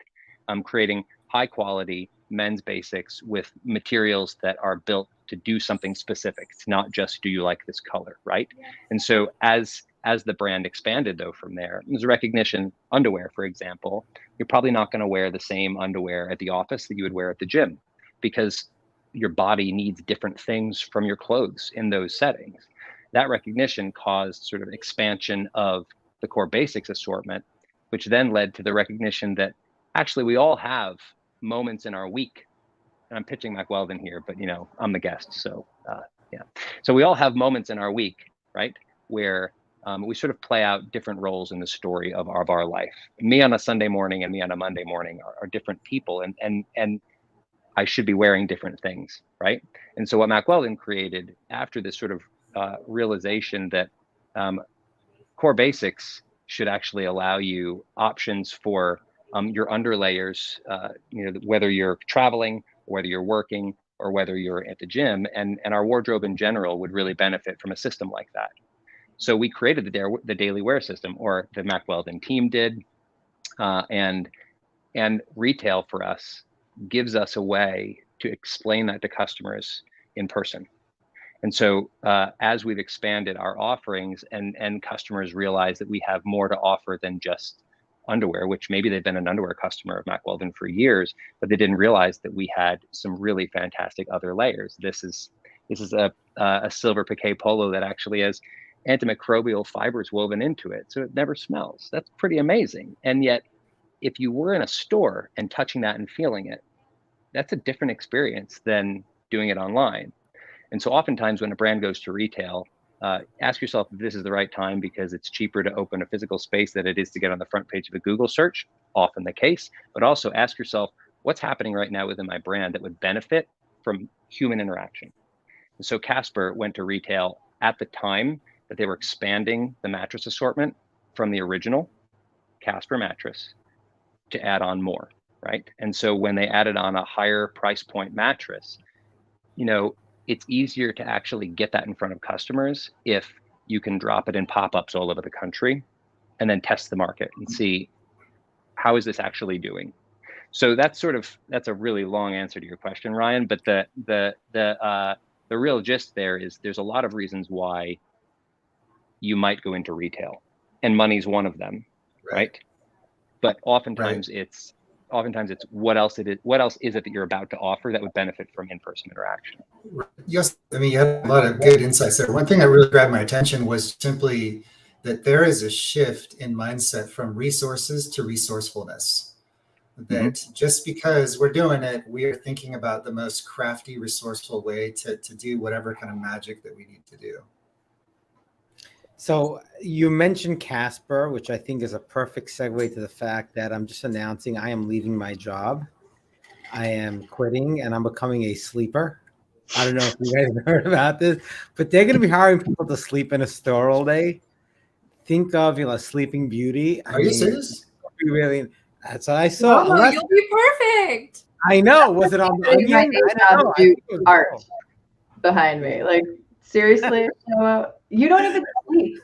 Creating high quality men's basics with materials that are built to do something specific. It's not just, do you like this color, right? And so as the brand expanded though from there's a recognition. Underwear, for example, you're probably not going to wear the same underwear at the office that you would wear at the gym, because your body needs different things from your clothes in those settings. That recognition caused sort of expansion of the core basics assortment, which then led to the recognition that actually we all have moments in our week, and I'm pitching Mack Weldon here, but I'm the guest, so yeah. So we all have moments in our week, right, where we sort of play out different roles in the story of our life. Me on a Sunday morning and me on a Monday morning are different people, and I should be wearing different things, right? And so what Mack Weldon created after this sort of realization that core basics should actually allow you options for your underlayers, whether you're traveling, whether you're working, or whether you're at the gym, and our wardrobe in general would really benefit from a system like that. So we created the daily wear system, or the Mack Weldon team did, and retail for us gives us a way to explain that to customers in person. And so as we've expanded our offerings and customers realize that we have more to offer than just underwear, which maybe they've been an underwear customer of Mack Weldon for years, but they didn't realize that we had some really fantastic other layers. This is a silver piqué polo that actually has antimicrobial fibers woven into it, so it never smells. That's pretty amazing. And yet, if you were in a store and touching that and feeling it, that's a different experience than doing it online. And so oftentimes when a brand goes to retail, ask yourself if this is the right time, because it's cheaper to open a physical space than it is to get on the front page of a Google search, often the case. But also ask yourself, what's happening right now within my brand that would benefit from human interaction? And so Casper went to retail at the time that they were expanding the mattress assortment from the original Casper mattress to add on more, right? And so when they added on a higher price point mattress, it's easier to actually get that in front of customers if you can drop it in pop-ups all over the country and then test the market and see, how is this actually doing? So that's a really long answer to your question, Ryan, but the real gist there is there's a lot of reasons why you might go into retail, and money's one of them, right? But oftentimes it's what else is it that you're about to offer that would benefit from in-person interaction? Yes, I mean, you had a lot of good insights there. One thing that really grabbed my attention was simply that there is a shift in mindset from resources to resourcefulness. That just because we're doing it, we are thinking about the most crafty, resourceful way to do whatever kind of magic that we need to do. So you mentioned Casper, which I think is a perfect segue to the fact that I'm just announcing I am leaving my job. I am quitting and I'm becoming a sleeper. I don't know if you guys heard about this, but they're going to be hiring people to sleep in a store all day. Think of, Sleeping Beauty. Are you serious? Really, that's what I saw. Oh, you'll be perfect. I know. Was it on the Onion? I don't know. Art behind me. Like, seriously? You don't even sleep.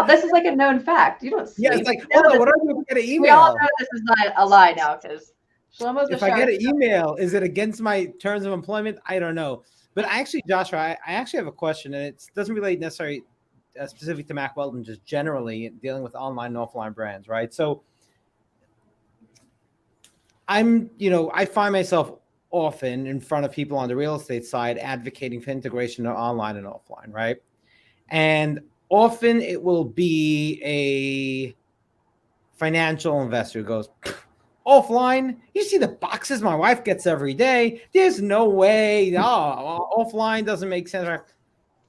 This is like a known fact. You don't sleep. Yeah, it's like, hold on, what are you get an email? We all know this is not a lie now, because Shlomo's if I get an email, is it against my terms of employment? I don't know. But actually, Joshua, I actually have a question, and it doesn't relate necessarily specific to Mack Weldon, just generally dealing with online and offline brands, right? So I find myself often in front of people on the real estate side advocating for integration of online and offline, right? And often it will be a financial investor who goes, offline, you see the boxes my wife gets every day. There's no way. Offline doesn't make sense. Right?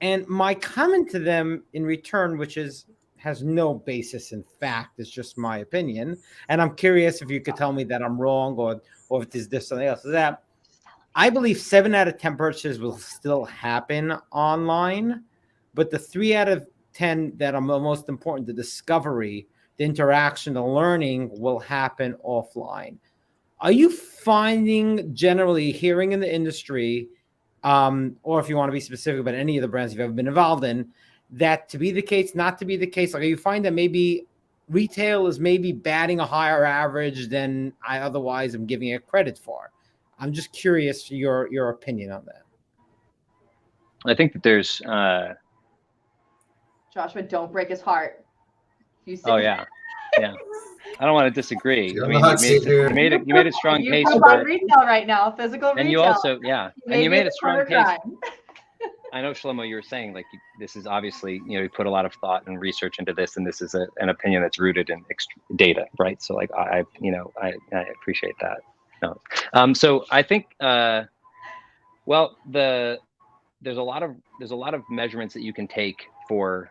And my comment to them in return, which has no basis in fact, it's just my opinion. And I'm curious if you could tell me that I'm wrong or if there's this something else. Is that I believe 7 out of 10 purchases will still happen online, but the 3 out of 10 that are most important, the discovery, the interaction, the learning, will happen offline. Are you finding, generally hearing in the industry, or if you want to be specific about any of the brands you've ever been involved in, that to be the case, not to be the case? Like, you find that maybe retail is maybe batting a higher average than I otherwise am giving it credit for? I'm just curious your opinion on that. I think that there's Joshua, don't break his heart. Oh yeah. I don't want to disagree. You I mean, you made a strong case for retail right now, physical retail. And you also, and you made a strong case. Crime. I know, Shlomo, you were saying, like, this is obviously, you put a lot of thought and research into this, and this is an opinion that's rooted in data, right? So, like, I appreciate that. No. So I think, there's a lot of measurements that you can take for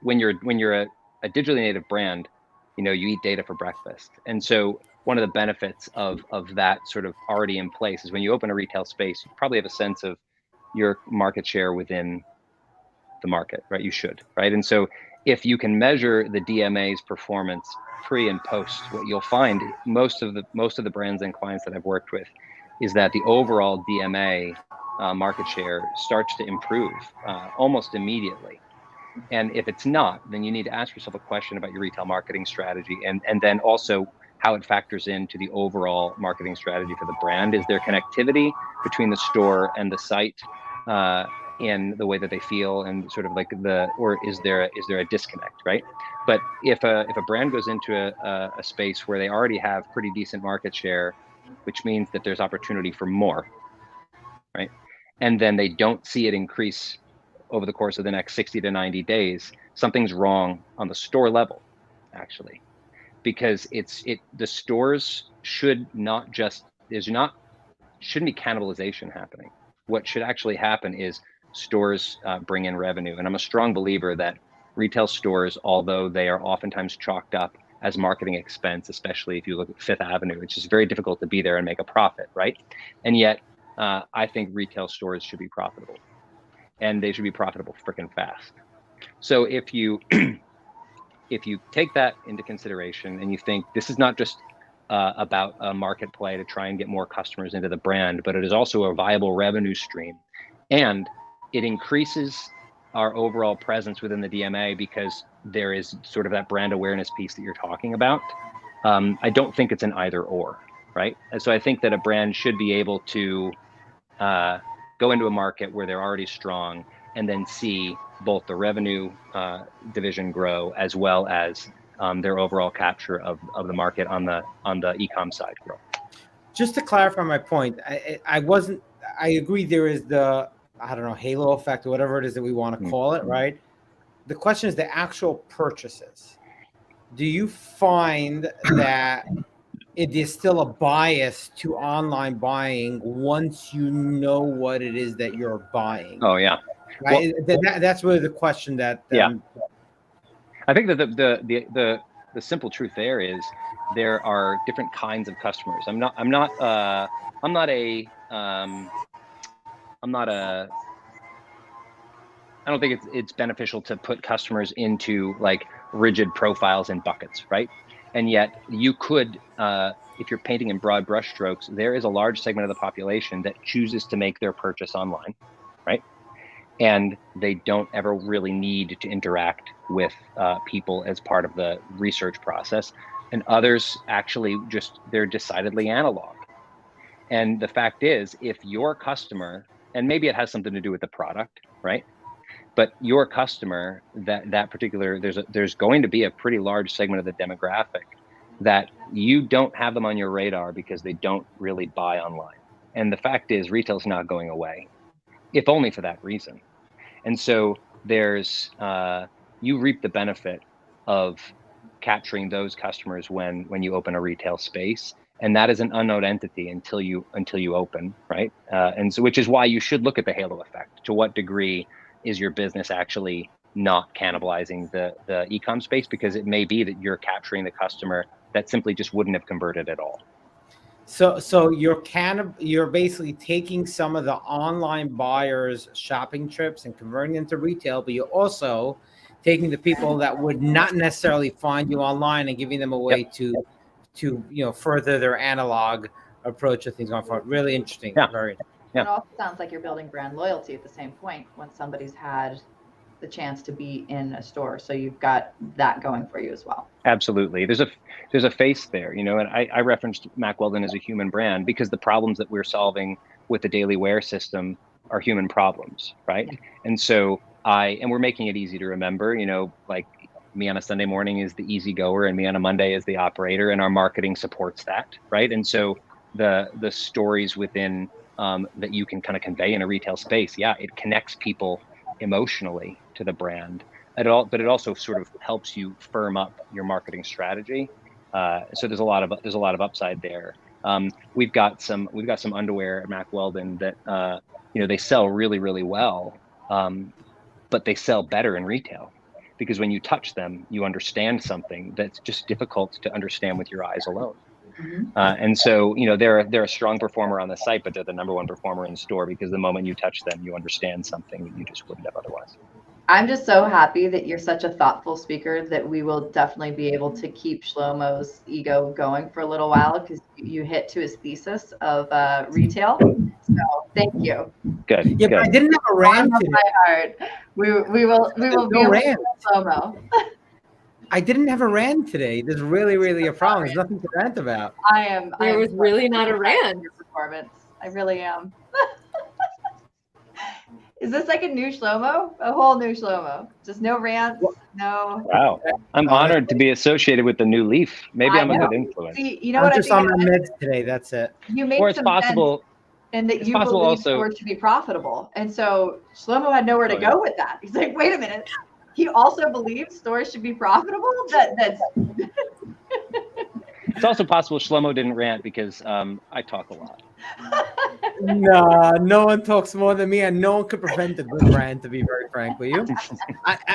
when you're a digitally native brand, you know, you eat data for breakfast. And so one of the benefits of that sort of already in place is when you open a retail space, you probably have a sense of your market share within the market, right? You should, right? And so if you can measure the DMA's performance pre and post, what you'll find most of the brands and clients that I've worked with is that the overall DMA market share starts to improve almost immediately. And if it's not, then you need to ask yourself a question about your retail marketing strategy, and then also how it factors into the overall marketing strategy for the brand. Is there connectivity between the store and the site in the way that they feel, and sort of like or is there a disconnect, right? But if a brand goes into a space where they already have pretty decent market share, which means that there's opportunity for more, right? And then they don't see it increase over the course of the next 60 to 90 days, something's wrong on the store level, actually, because the stores should not just, shouldn't be cannibalization happening. What should actually happen is stores bring in revenue. And I'm a strong believer that retail stores, although they are oftentimes chalked up as marketing expense, especially if you look at Fifth Avenue, it's just very difficult to be there and make a profit, right? And yet, I think retail stores should be profitable, and they should be profitable freaking fast. So if you take that into consideration and you think this is not just about a market play to try and get more customers into the brand, but it is also a viable revenue stream, and it increases our overall presence within the DMA because there is sort of that brand awareness piece that you're talking about. I don't think it's an either or, right? And so I think that a brand should be able to go into a market where they're already strong and then see both the revenue division grow as well as their overall capture of the market on the e-com side grow. Just to clarify my point, I agree there is the, I don't know, halo effect or whatever it is that we want to call it, right? The question is the actual purchases. Do you find that it is still a bias to online buying once you know what it is that you're buying? Oh yeah, right. Well, that's really the question that. Yeah, I think that the simple truth there is there are different kinds of customers. I don't think it's beneficial to put customers into like rigid profiles and buckets, right? And yet you could, if you're painting in broad brush strokes, there is a large segment of the population that chooses to make their purchase online, right? And they don't ever really need to interact with people as part of the research process. And others actually they're decidedly analog. And the fact is, if your customer, and maybe it has something to do with the product, right? But your customer, that particular, there's going to be a pretty large segment of the demographic that you don't have them on your radar because they don't really buy online. And the fact is, retail's not going away, if only for that reason. And so there's you reap the benefit of capturing those customers when you open a retail space, and that is an unknown entity until you open, right? And so, which is why you should look at the halo effect. To what degree is your business actually not cannibalizing the e-com space? Because it may be that you're capturing the customer that simply just wouldn't have converted at all. So you're basically taking some of the online buyers' shopping trips and converting them to retail, but you're also taking the people that would not necessarily find you online and giving them a way to further their analog approach of things going forward. Really interesting. Yeah. Very interesting. Yeah. It also sounds like you're building brand loyalty at the same point when somebody's had the chance to be in a store. So you've got that going for you as well. Absolutely. There's a face there, and I referenced Mack Weldon as a human brand because the problems that we're solving with the daily wear system are human problems, right? Yeah. And so we're making it easy to remember, like me on a Sunday morning is the easy goer and me on a Monday is the operator, and our marketing supports that, right? And so the stories within that you can kind of convey in a retail space, yeah, it connects people emotionally to the brand at all, but it also sort of helps you firm up your marketing strategy. So there's a lot of upside there. We've got some underwear at Mack Weldon that they sell really, really well, but they sell better in retail because when you touch them, you understand something that's just difficult to understand with your eyes alone. And so, you know, they're a strong performer on the site, but they're the #1 performer in store because the moment you touch them, you understand something that you just wouldn't have otherwise. I'm just so happy that you're such a thoughtful speaker that we will definitely be able to keep Shlomo's ego going for a little while, because you hit to his thesis of retail. So thank you. Good. Yeah, good. but I didn't have a rant today. My heart. We will be able to rant. Shlomo. I didn't have a rant today. There's really a problem. There's nothing to rant about. There was really not a rant. Your performance. I really am. Is this like a new Shlomo? A whole new Shlomo? Just no rants, no. Wow. I'm honored to be associated with the new leaf. Maybe I'm a good influence. See, you know I'm what just I on think? my meds today. That's it. You made Or it's some possible. sense, and that it's you possible believe also- stores to be profitable. And so Shlomo had nowhere to Oh, yeah. go with that. He's like, wait a minute. He also believes stores should be profitable? That's It's also possible Shlomo didn't rant because I talk a lot. Nah, no one talks more than me, and no one could prevent a good rant, to be very frank with you.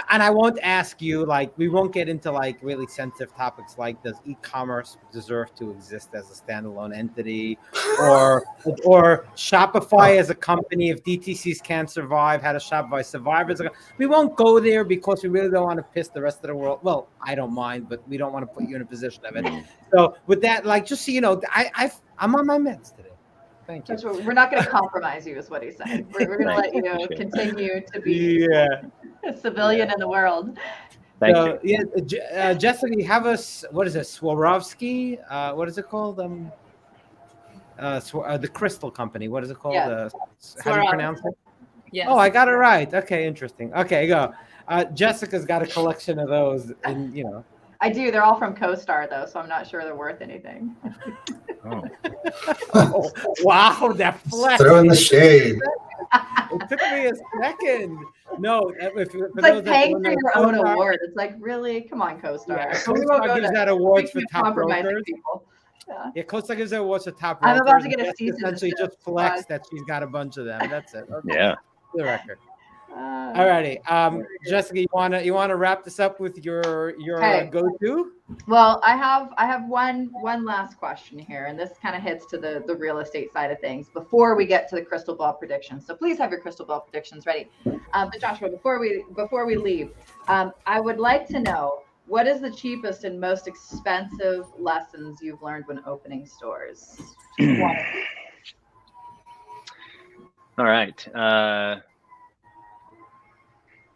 And I won't ask you, like, we won't get into like really sensitive topics like, does e-commerce deserve to exist as a standalone entity, or Shopify as a company? If DTCs can't survive, how does Shopify survive as a? We won't go there because we really don't want to piss the rest of the world. Well, I don't mind, but we don't want to put you in a position of it. So with that, like, just so you know, I'm on my meds today. Thank you. That's what, we're not going to compromise you, is what he said. We're going to let you continue to be a civilian in the world. Thank you. Yeah, Jessica, you have us. What is it? Swarovski. What is it called? The crystal company. What is it called? Yeah. How do you pronounce it? Yes. Oh, I got it right. Okay, interesting. Okay, go. Jessica's got a collection of those, and I do. They're all from CoStar, though, so I'm not sure they're worth anything. Oh, wow, that flex. Throw in the shade. It took me a second. No, It's like paying for your own award. It's like, really? Come on, CoStar. Yeah, So we won't CoStar go gives to that awards for top compromising brokers. people. Yeah. CoStar gives that awards for top I'm brokers. about to get a and cease and essentially desist. just flex that she's got a bunch of them. That's it. Okay. Yeah. For the record. All righty. Jessica, you wanna wrap this up with your Okay. go-to? Well, I have one last question here, and this kind of hits to the real estate side of things before we get to the crystal ball predictions. So please have your crystal ball predictions ready. But Joshua, before we leave, I would like to know, what is the cheapest and most expensive lessons you've learned when opening stores? All right.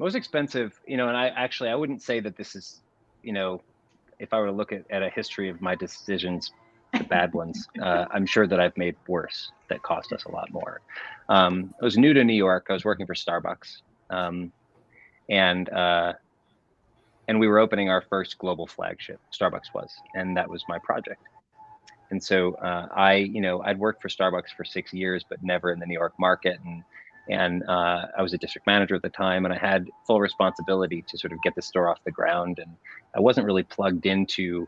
Most expensive, and I wouldn't say that this is, if I were to look at a history of my decisions, the bad ones, I'm sure that I've made worse that cost us a lot more. I was new to New York. I was working for Starbucks, and we were opening our first global flagship. Starbucks was, and that was my project. And so I'd worked for Starbucks for 6 years, but never in the New York market. And I was a district manager at the time, and I had full responsibility to sort of get the store off the ground. And I wasn't really plugged into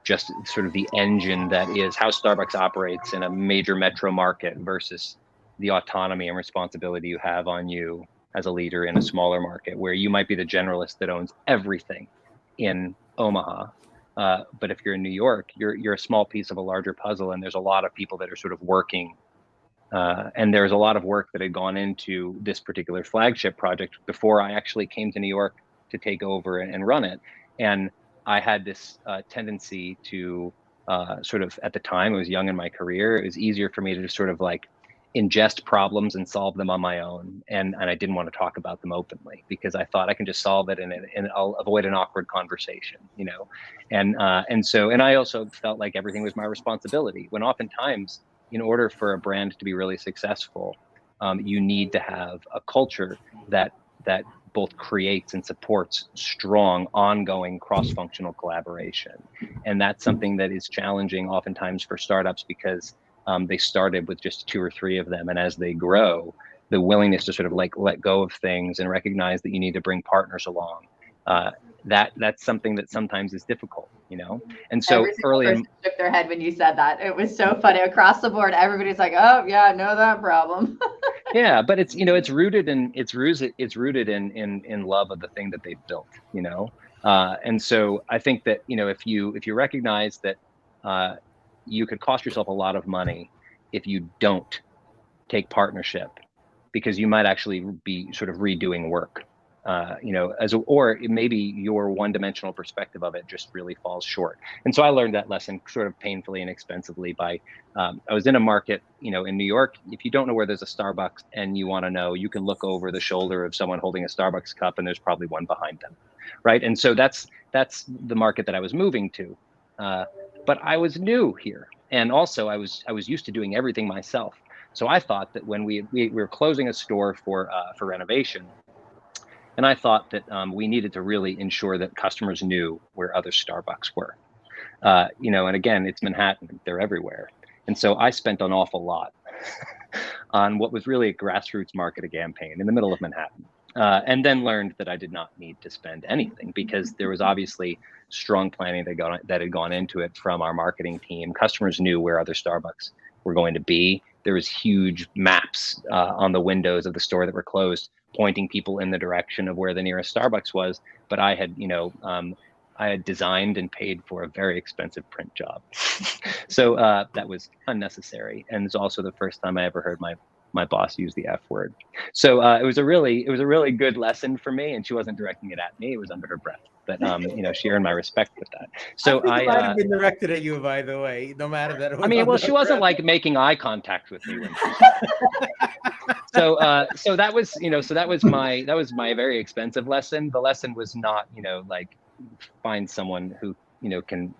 just sort of the engine that is how Starbucks operates in a major metro market versus the autonomy and responsibility you have on you as a leader in a smaller market, where you might be the generalist that owns everything in Omaha. But if you're in New York, you're a small piece of a larger puzzle, and there's a lot of people that are sort of working. And there's a lot of work that had gone into this particular flagship project before I actually came to New York to take over and run it. And I had this tendency to sort of, at the time, I was young in my career, it was easier for me to just sort of like ingest problems and solve them on my own. And I didn't want to talk about them openly because I thought I can just solve it and I'll avoid an awkward conversation, And I also felt like everything was my responsibility, when oftentimes, in order for a brand to be really successful, you need to have a culture that both creates and supports strong, ongoing cross-functional collaboration. And that's something that is challenging oftentimes for startups because they started with just 2 or 3 of them. And as they grow, the willingness to sort of like let go of things and recognize that you need to bring partners along, that's something that sometimes is difficult, And so early person shook their head when you said that. It was so funny across the board. Everybody's like, "Oh yeah, I know that problem." Yeah, but it's, you know, it's rooted in love of the thing that they've built, you know. And so I think that, you know, if you recognize that uh, you could cost yourself a lot of money if you don't take partnership, because you might actually be sort of redoing work. You know, or maybe your one-dimensional perspective of it just really falls short. And so I learned that lesson sort of painfully and expensively by, I was in a market, you know, in New York. If you don't know where there's a Starbucks and you want to know, you can look over the shoulder of someone holding a Starbucks cup, and there's probably one behind them, right? And so that's the market that I was moving to. But I was new here, and also I was used to doing everything myself. So I thought that when we were closing a store for renovation, and I thought that we needed to really ensure that customers knew where other Starbucks were. You know, and again, it's Manhattan; they're everywhere. And so I spent an awful lot on what was really a grassroots marketing campaign in the middle of Manhattan. And then learned that I did not need to spend anything, because there was obviously strong planning that had gone into it from our marketing team. Customers knew where other Starbucks were going to be. There was huge maps on the windows of the store that were closed, pointing people in the direction of where the nearest Starbucks was. But I had, you know, I had designed and paid for a very expensive print job. So that was unnecessary. And it's also the first time I ever heard my boss use the F word. So it was a really good lesson for me. And she wasn't directing it at me; it was under her breath. But you know, she earned my respect with that. So I think it might have been directed at you, by the way, no matter that. I mean, well, she wasn't like making eye contact with me when she said it. So that was, you know, that was my very expensive lesson. The lesson was not, you know, like find someone who, you know, can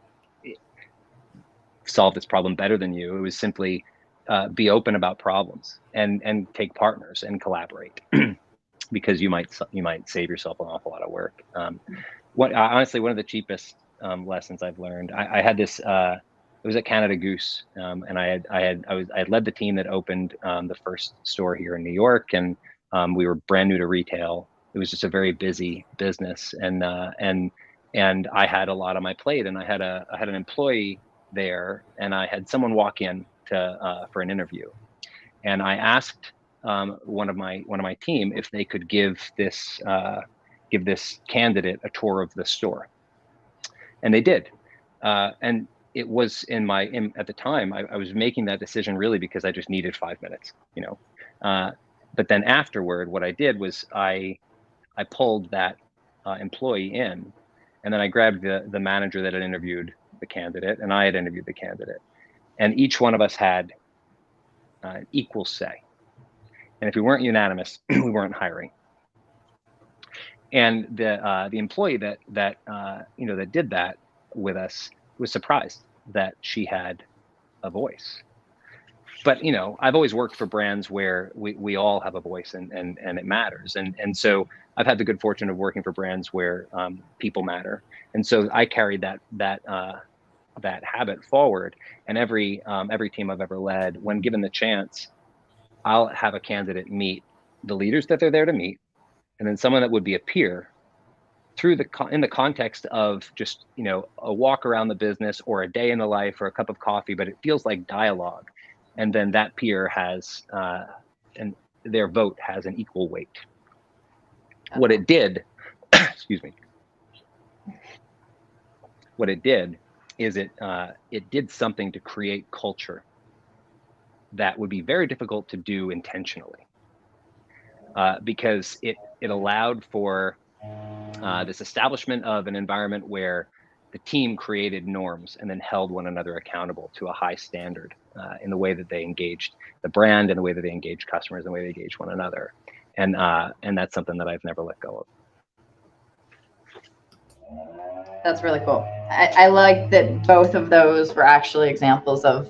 solve this problem better than you. It was simply be open about problems and take partners and collaborate, because you might save yourself an awful lot of work. Honestly, one of the cheapest lessons I've learned, I had this. It was at Canada Goose, and I had led the team that opened the first store here in New York, and we were brand new to retail. It was just a very busy business, and I had a lot on my plate, and I had an employee there, and I had someone walk in for an interview, and I asked one of my team if they could give this candidate a tour of the store, and they did, and it was at the time I was making that decision really because I just needed 5 minutes, you know. But then afterward, what I did was I pulled that employee in, and then I grabbed the manager that had interviewed the candidate, and I had interviewed the candidate, and each one of us had equal say. And if we weren't unanimous, we weren't hiring. And the employee that you know, that did that with us was surprised that she had a voice. But, you know, I've always worked for brands where we all have a voice and it matters. And so I've had the good fortune of working for brands where people matter. And so I carried that habit forward. And every team I've ever led, when given the chance, I'll have a candidate meet the leaders that they're there to meet, and then someone that would be a peer in the context of just, you know, a walk around the business or a day in the life or a cup of coffee, but it feels like dialogue. And then that peer has, and their vote has an equal weight. What it did, excuse me, what it did is it did something to create culture that would be very difficult to do intentionally, because it allowed for this establishment of an environment where the team created norms and then held one another accountable to a high standard in the way that they engaged the brand, and the way that they engaged customers, and the way they engaged one another. And that's something that I've never let go of. That's really cool. I like that both of those were actually examples of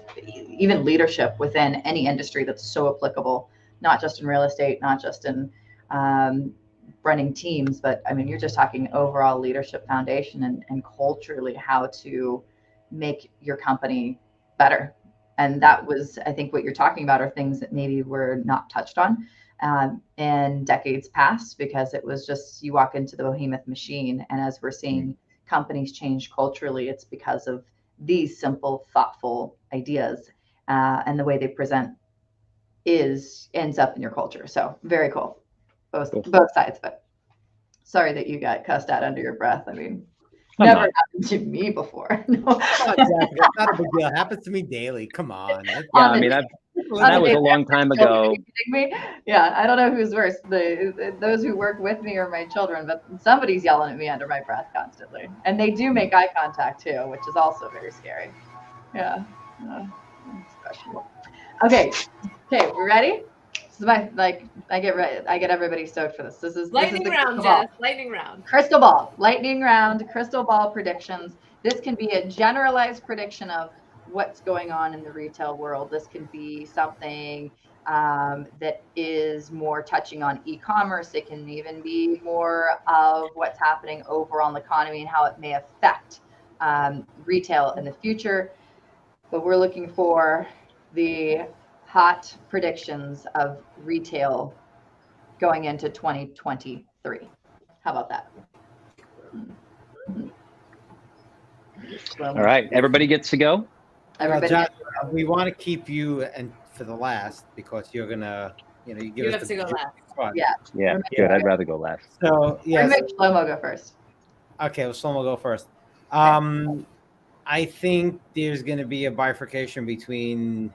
even leadership within any industry that's so applicable, not just in real estate, not just in running teams, but I mean, you're just talking overall leadership foundation and culturally how to make your company better. And that was, I think, what you're talking about are things that maybe were not touched on in decades past, because it was just, you walk into the behemoth machine. And as we're seeing companies change culturally, it's because of these simple, thoughtful ideas and the way they present ends up in your culture. So very cool. Cool. Both sides of it. Sorry that you got cussed out under your breath. I mean, I'm never not. happened to me before. No. Oh, exactly. That's not a big deal. It happens to me daily. Come on. Yeah, On I the- mean, on that the was day a long time Are ago. you kidding me? Yeah, I don't know who's worse, those who work with me or my children, but somebody's yelling at me under my breath constantly. And they do make eye contact too, which is also very scary. Yeah. It's questionable. Okay, we ready? This is my I get everybody stoked for this. This is Lightning the round, crystal ball. Jess. Lightning round. Crystal ball, lightning round, crystal ball predictions. This can be a generalized prediction of what's going on in the retail world. This can be something that is more touching on e-commerce. It can even be more of what's happening overall in the economy and how it may affect retail in the future. But we're looking for the hot predictions of retail going into 2023. How about that? All right, everybody gets to go. Everybody, Well, Josh, we want to keep you and for the last because you're gonna, you give You us have to go last. spot. yeah. Yeah, good. I'd rather go last. So We're yes. gonna make Shlomo go first. Okay, well, Sloan will go first. I think there's going to be a bifurcation between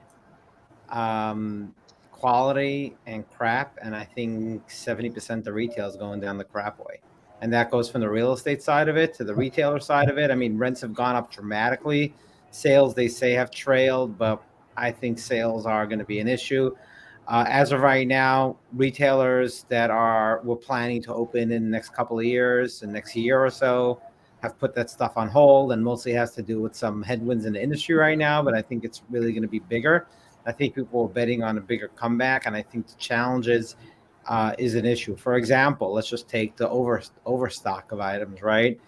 quality and crap, and I think 70% of retail is going down the crap way, and that goes from the real estate side of it to the retailer side of it. I mean, rents have gone up dramatically. Sales, they say, have trailed, but I think sales are going to be an issue. As of right now, retailers that were planning to open in the next couple of years, the next year or so, have put that stuff on hold, and mostly has to do with some headwinds in the industry right now. But I think it's really going to be bigger. I think people are betting on a bigger comeback, and I think the challenges is an issue. For example, let's just take the overstock of items, right?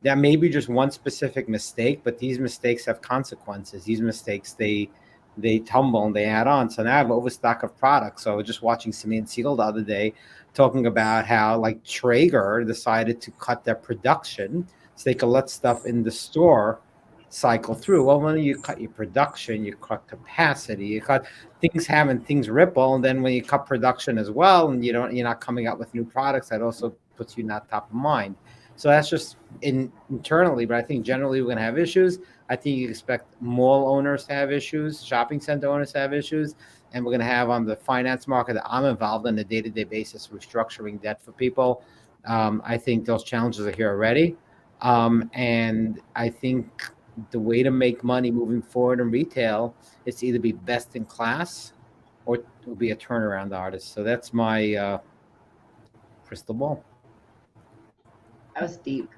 That may be just one specific mistake, but these mistakes have consequences. These mistakes, they tumble and they add on. So now I have overstock of products. So I was just watching Simeon Siegel the other day talking about how like Traeger decided to cut their production so they could let stuff in the store cycle through. Well, when you cut your production, you cut capacity, you cut things ripple. And then when you cut production as well, and you're not coming out with new products, that also puts you not top of mind. So that's just internally, but I think generally we're going to have issues. I think you expect mall owners to have issues, shopping center owners to have issues, and we're going to have on the finance market that I'm involved in a day-to-day basis restructuring debt for people. I think those challenges are here already. And I think the way to make money moving forward in retail is to either be best in class or to be a turnaround artist. So that's my crystal ball. That was deep.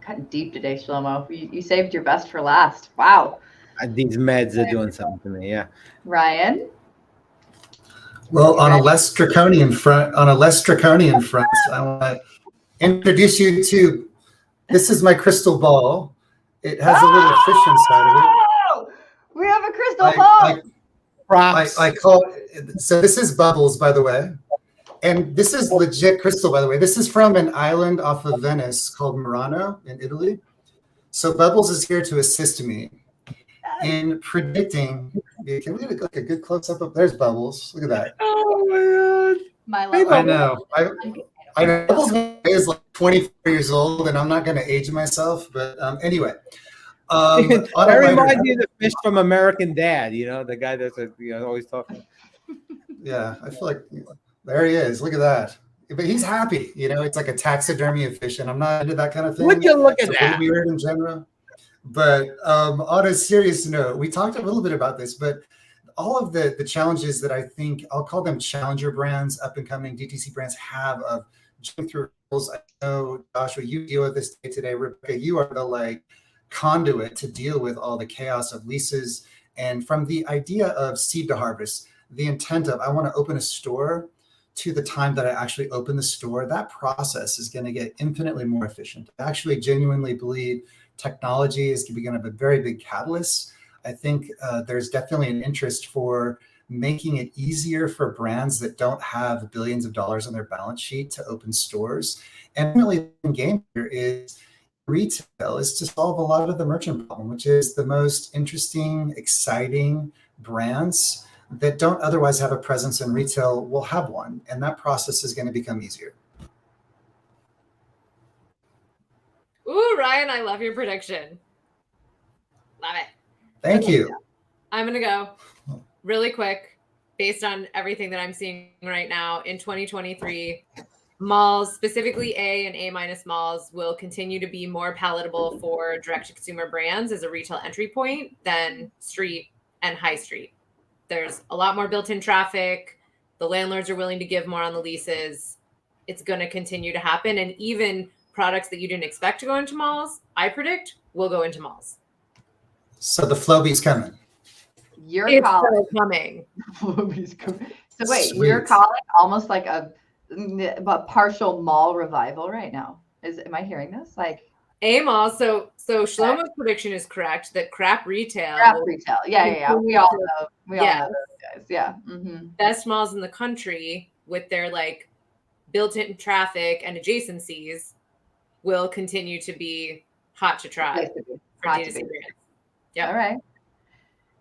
Cutting deep today, Shlomo. You saved your best for last. Wow. These meds are doing something to me. Yeah. Ryan. Well, on a less draconian front, I want to introduce you to. This is my crystal ball. It has a little fish inside of it. We have a crystal ball. I call it. So this is Bubbles, by the way. And this is legit crystal, by the way. This is from an island off of Venice called Murano in Italy. So Bubbles is here to assist me in predicting. Can we get like a good close up? There's Bubbles. Look at that. Oh My Hey, love. I know. I know. Bubbles is like 24 years old, and I'm not going to age myself. But anyway. That reminds me of the fish from American Dad, the guy that's always talking. Yeah, I feel like there he is. Look at that. But he's happy, it's like a taxidermy of fish, and I'm not into that kind of thing. Would you look at It's that? weird in general. But on a serious note, we talked a little bit about this, but all of the challenges that I think I'll call them challenger brands, up and coming DTC brands have of jumping through hurdles. I know, Joshua, you deal with this day today. Rebecca, you are the conduit to deal with all the chaos of leases, and from the idea of seed to harvest, the intent of I want to open a store to the time that I actually open the store, that process is going to get infinitely more efficient. I actually genuinely believe technology is going to be a very big catalyst. I think there's definitely an interest for making it easier for brands that don't have billions of dollars on their balance sheet to open stores. And really the game here is retail is to solve a lot of the merchant problem, which is the most interesting, exciting brands that don't otherwise have a presence in retail will have one, and that process is going to become easier. Ooh, Ryan, I love your prediction. Love it. Thank you. I'm going to go really quick based on everything that I'm seeing right now. In 2023, malls, specifically A and A- malls, will continue to be more palatable for direct-to-consumer brands as a retail entry point than street and high street. There's a lot more built-in traffic. The landlords are willing to give more on the leases. It's going to continue to happen. And even products that you didn't expect to go into malls, I predict, will go into malls. So the Flowbee's coming. You're calling. Still coming. So wait, Sweet. you're calling almost like a partial mall revival right now. Am I hearing this? Like A mall. So Shlomo's prediction is correct that crap retail. Yeah. We all know. We all know those guys. Yeah. Mm-hmm. Best malls in the country with their like built-in traffic and adjacencies will continue to be hot to try for D2C brands. Yeah. All right.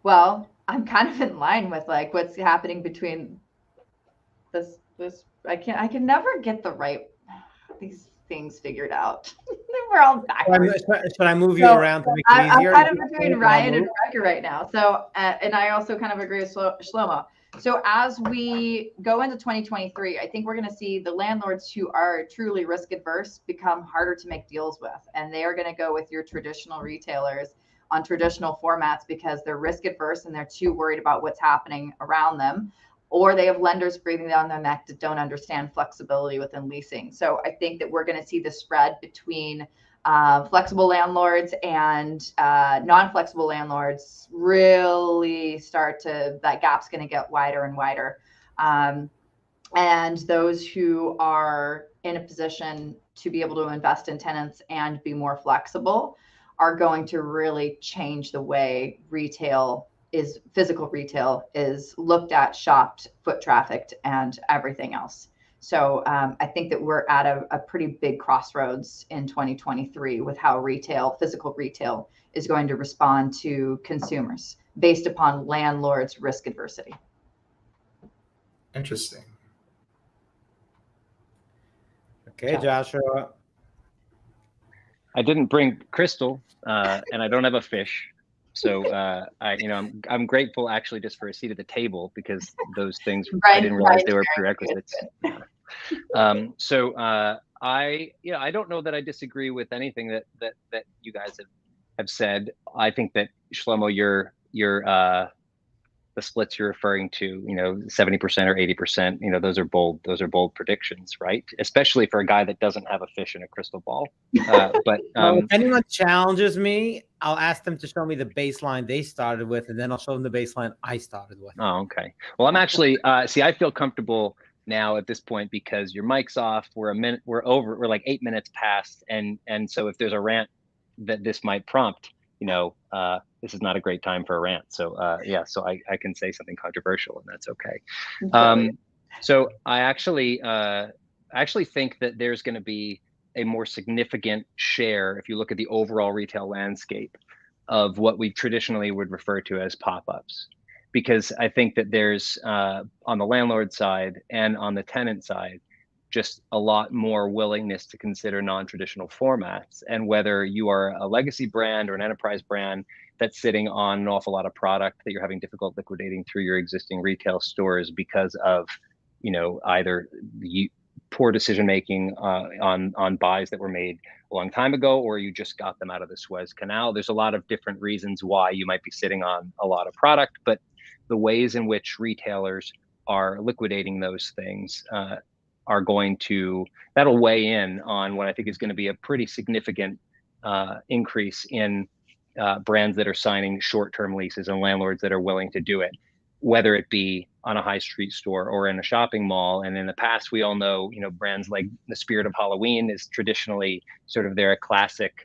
Well, I'm kind of in line with like what's happening between this. I can never get these things figured out. We're all backwards. Should I move you around to make it easier? I'm kind of between Ryan and Rebecca right now. So, and I also kind of agree with Shlomo. So as we go into 2023, I think we're going to see the landlords who are truly risk adverse become harder to make deals with. And they are going to go with your traditional retailers on traditional formats because they're risk adverse and they're too worried about what's happening around them. Or they have lenders breathing down their neck that don't understand flexibility within leasing. So I think that we're going to see the spread between flexible landlords and non-flexible landlords really start to, that gap's going to get wider and wider. And those who are in a position to be able to invest in tenants and be more flexible are going to really change the way physical retail is looked at, shopped, foot trafficked, and everything else. So I think that we're at a pretty big crossroads in 2023 with how physical retail is going to respond to consumers based upon landlords' risk adversity. Interesting. Okay, Joshua. I didn't bring Crystal, and I don't have a fish. So I'm grateful actually just for a seat at the table because those things I didn't realize they were prerequisites. I don't know that I disagree with anything that you guys have said. I think that Shlomo, the splits you're referring to, 70% or 80%, those are bold predictions, right? Especially for a guy that doesn't have a fish in a crystal ball. But if anyone challenges me, I'll ask them to show me the baseline they started with, and then I'll show them the baseline I started with. Oh, okay. Well, I'm actually I feel comfortable now at this point because your mic's off. We're like 8 minutes past, and so if there's a rant that this might prompt, this is not a great time for a rant. So so I can say something controversial, and that's okay. So I actually think that there's going to be a more significant share, if you look at the overall retail landscape, of what we traditionally would refer to as pop-ups, because I think that there's on the landlord side and on the tenant side just a lot more willingness to consider non-traditional formats. And whether you are a legacy brand or an enterprise brand that's sitting on an awful lot of product that you're having difficult liquidating through your existing retail stores because of, either poor decision making on buys that were made a long time ago, or you just got them out of the Suez Canal. There's a lot of different reasons why you might be sitting on a lot of product, but the ways in which retailers are liquidating those things that'll weigh in on what I think is going to be a pretty significant increase in brands that are signing short-term leases and landlords that are willing to do it, whether it be on a high street store or in a shopping mall. And in the past, we all know, brands like the Spirit of Halloween is traditionally sort of they're a classic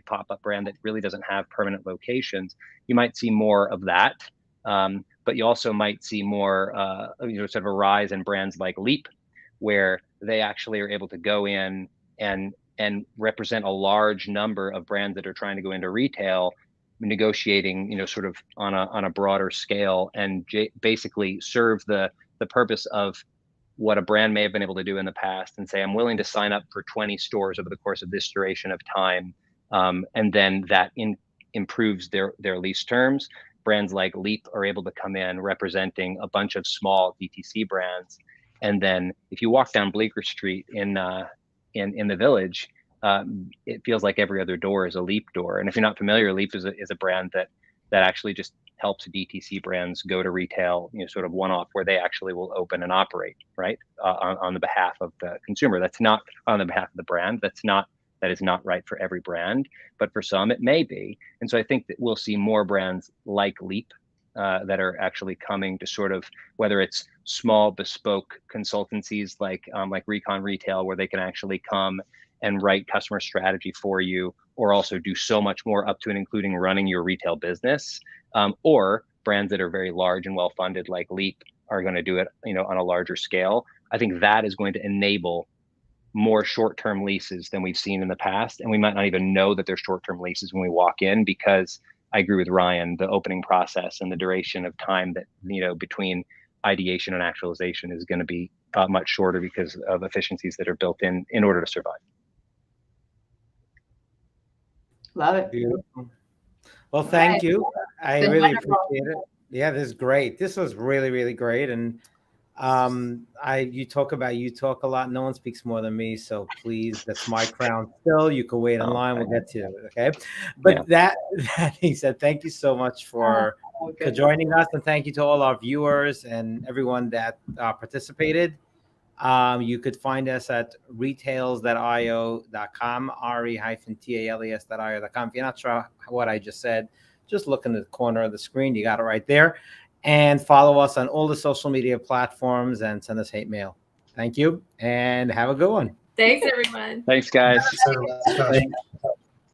pop-up brand that really doesn't have permanent locations. You might see more of that. But you also might see more, sort of a rise in brands like Leap, where they actually are able to go in and represent a large number of brands that are trying to go into retail negotiating, sort of on a broader scale, and basically serve the purpose of what a brand may have been able to do in the past, and say, I'm willing to sign up for 20 stores over the course of this duration of time, and then that improves their lease terms. Brands like Leap are able to come in representing a bunch of small DTC brands, and then if you walk down Bleecker Street in the Village, it feels like every other door is a Leap door. And if you're not familiar, Leap is a brand that actually just helps DTC brands go to retail, sort of one-off, where they actually will open and operate, right, on the behalf of the consumer. That's not on the behalf of the brand. That is not right for every brand, but for some it may be. And so I think that we'll see more brands like Leap that are actually coming to sort of, whether it's small bespoke consultancies like Recon Retail, where they can actually come and write customer strategy for you, or also do so much more, up to and including running your retail business, or brands that are very large and well-funded like Leap are going to do it, on a larger scale. I think that is going to enable more short-term leases than we've seen in the past, and we might not even know that they're short-term leases when we walk in, because I agree with Ryan, the opening process and the duration of time that between ideation and actualization is going to be much shorter, because of efficiencies that are built in order to survive. Love it. Beautiful. Well, thank you. I Been really wonderful. appreciate it. Yeah, this is great. This was really, really great. And you talk a lot. No one speaks more than me. So please, that's my crown still. You can wait in line. We'll get to it. Okay. But that being said, thank you so much for joining us. And thank you to all our viewers and everyone that participated. You could find us at retales.io.com, re-tales.io.com. If you're not sure what I just said, just look in the corner of the screen. You got it right there. And follow us on all the social media platforms and send us hate mail. Thank you and have a good one. Thanks, everyone. Thanks, guys. So,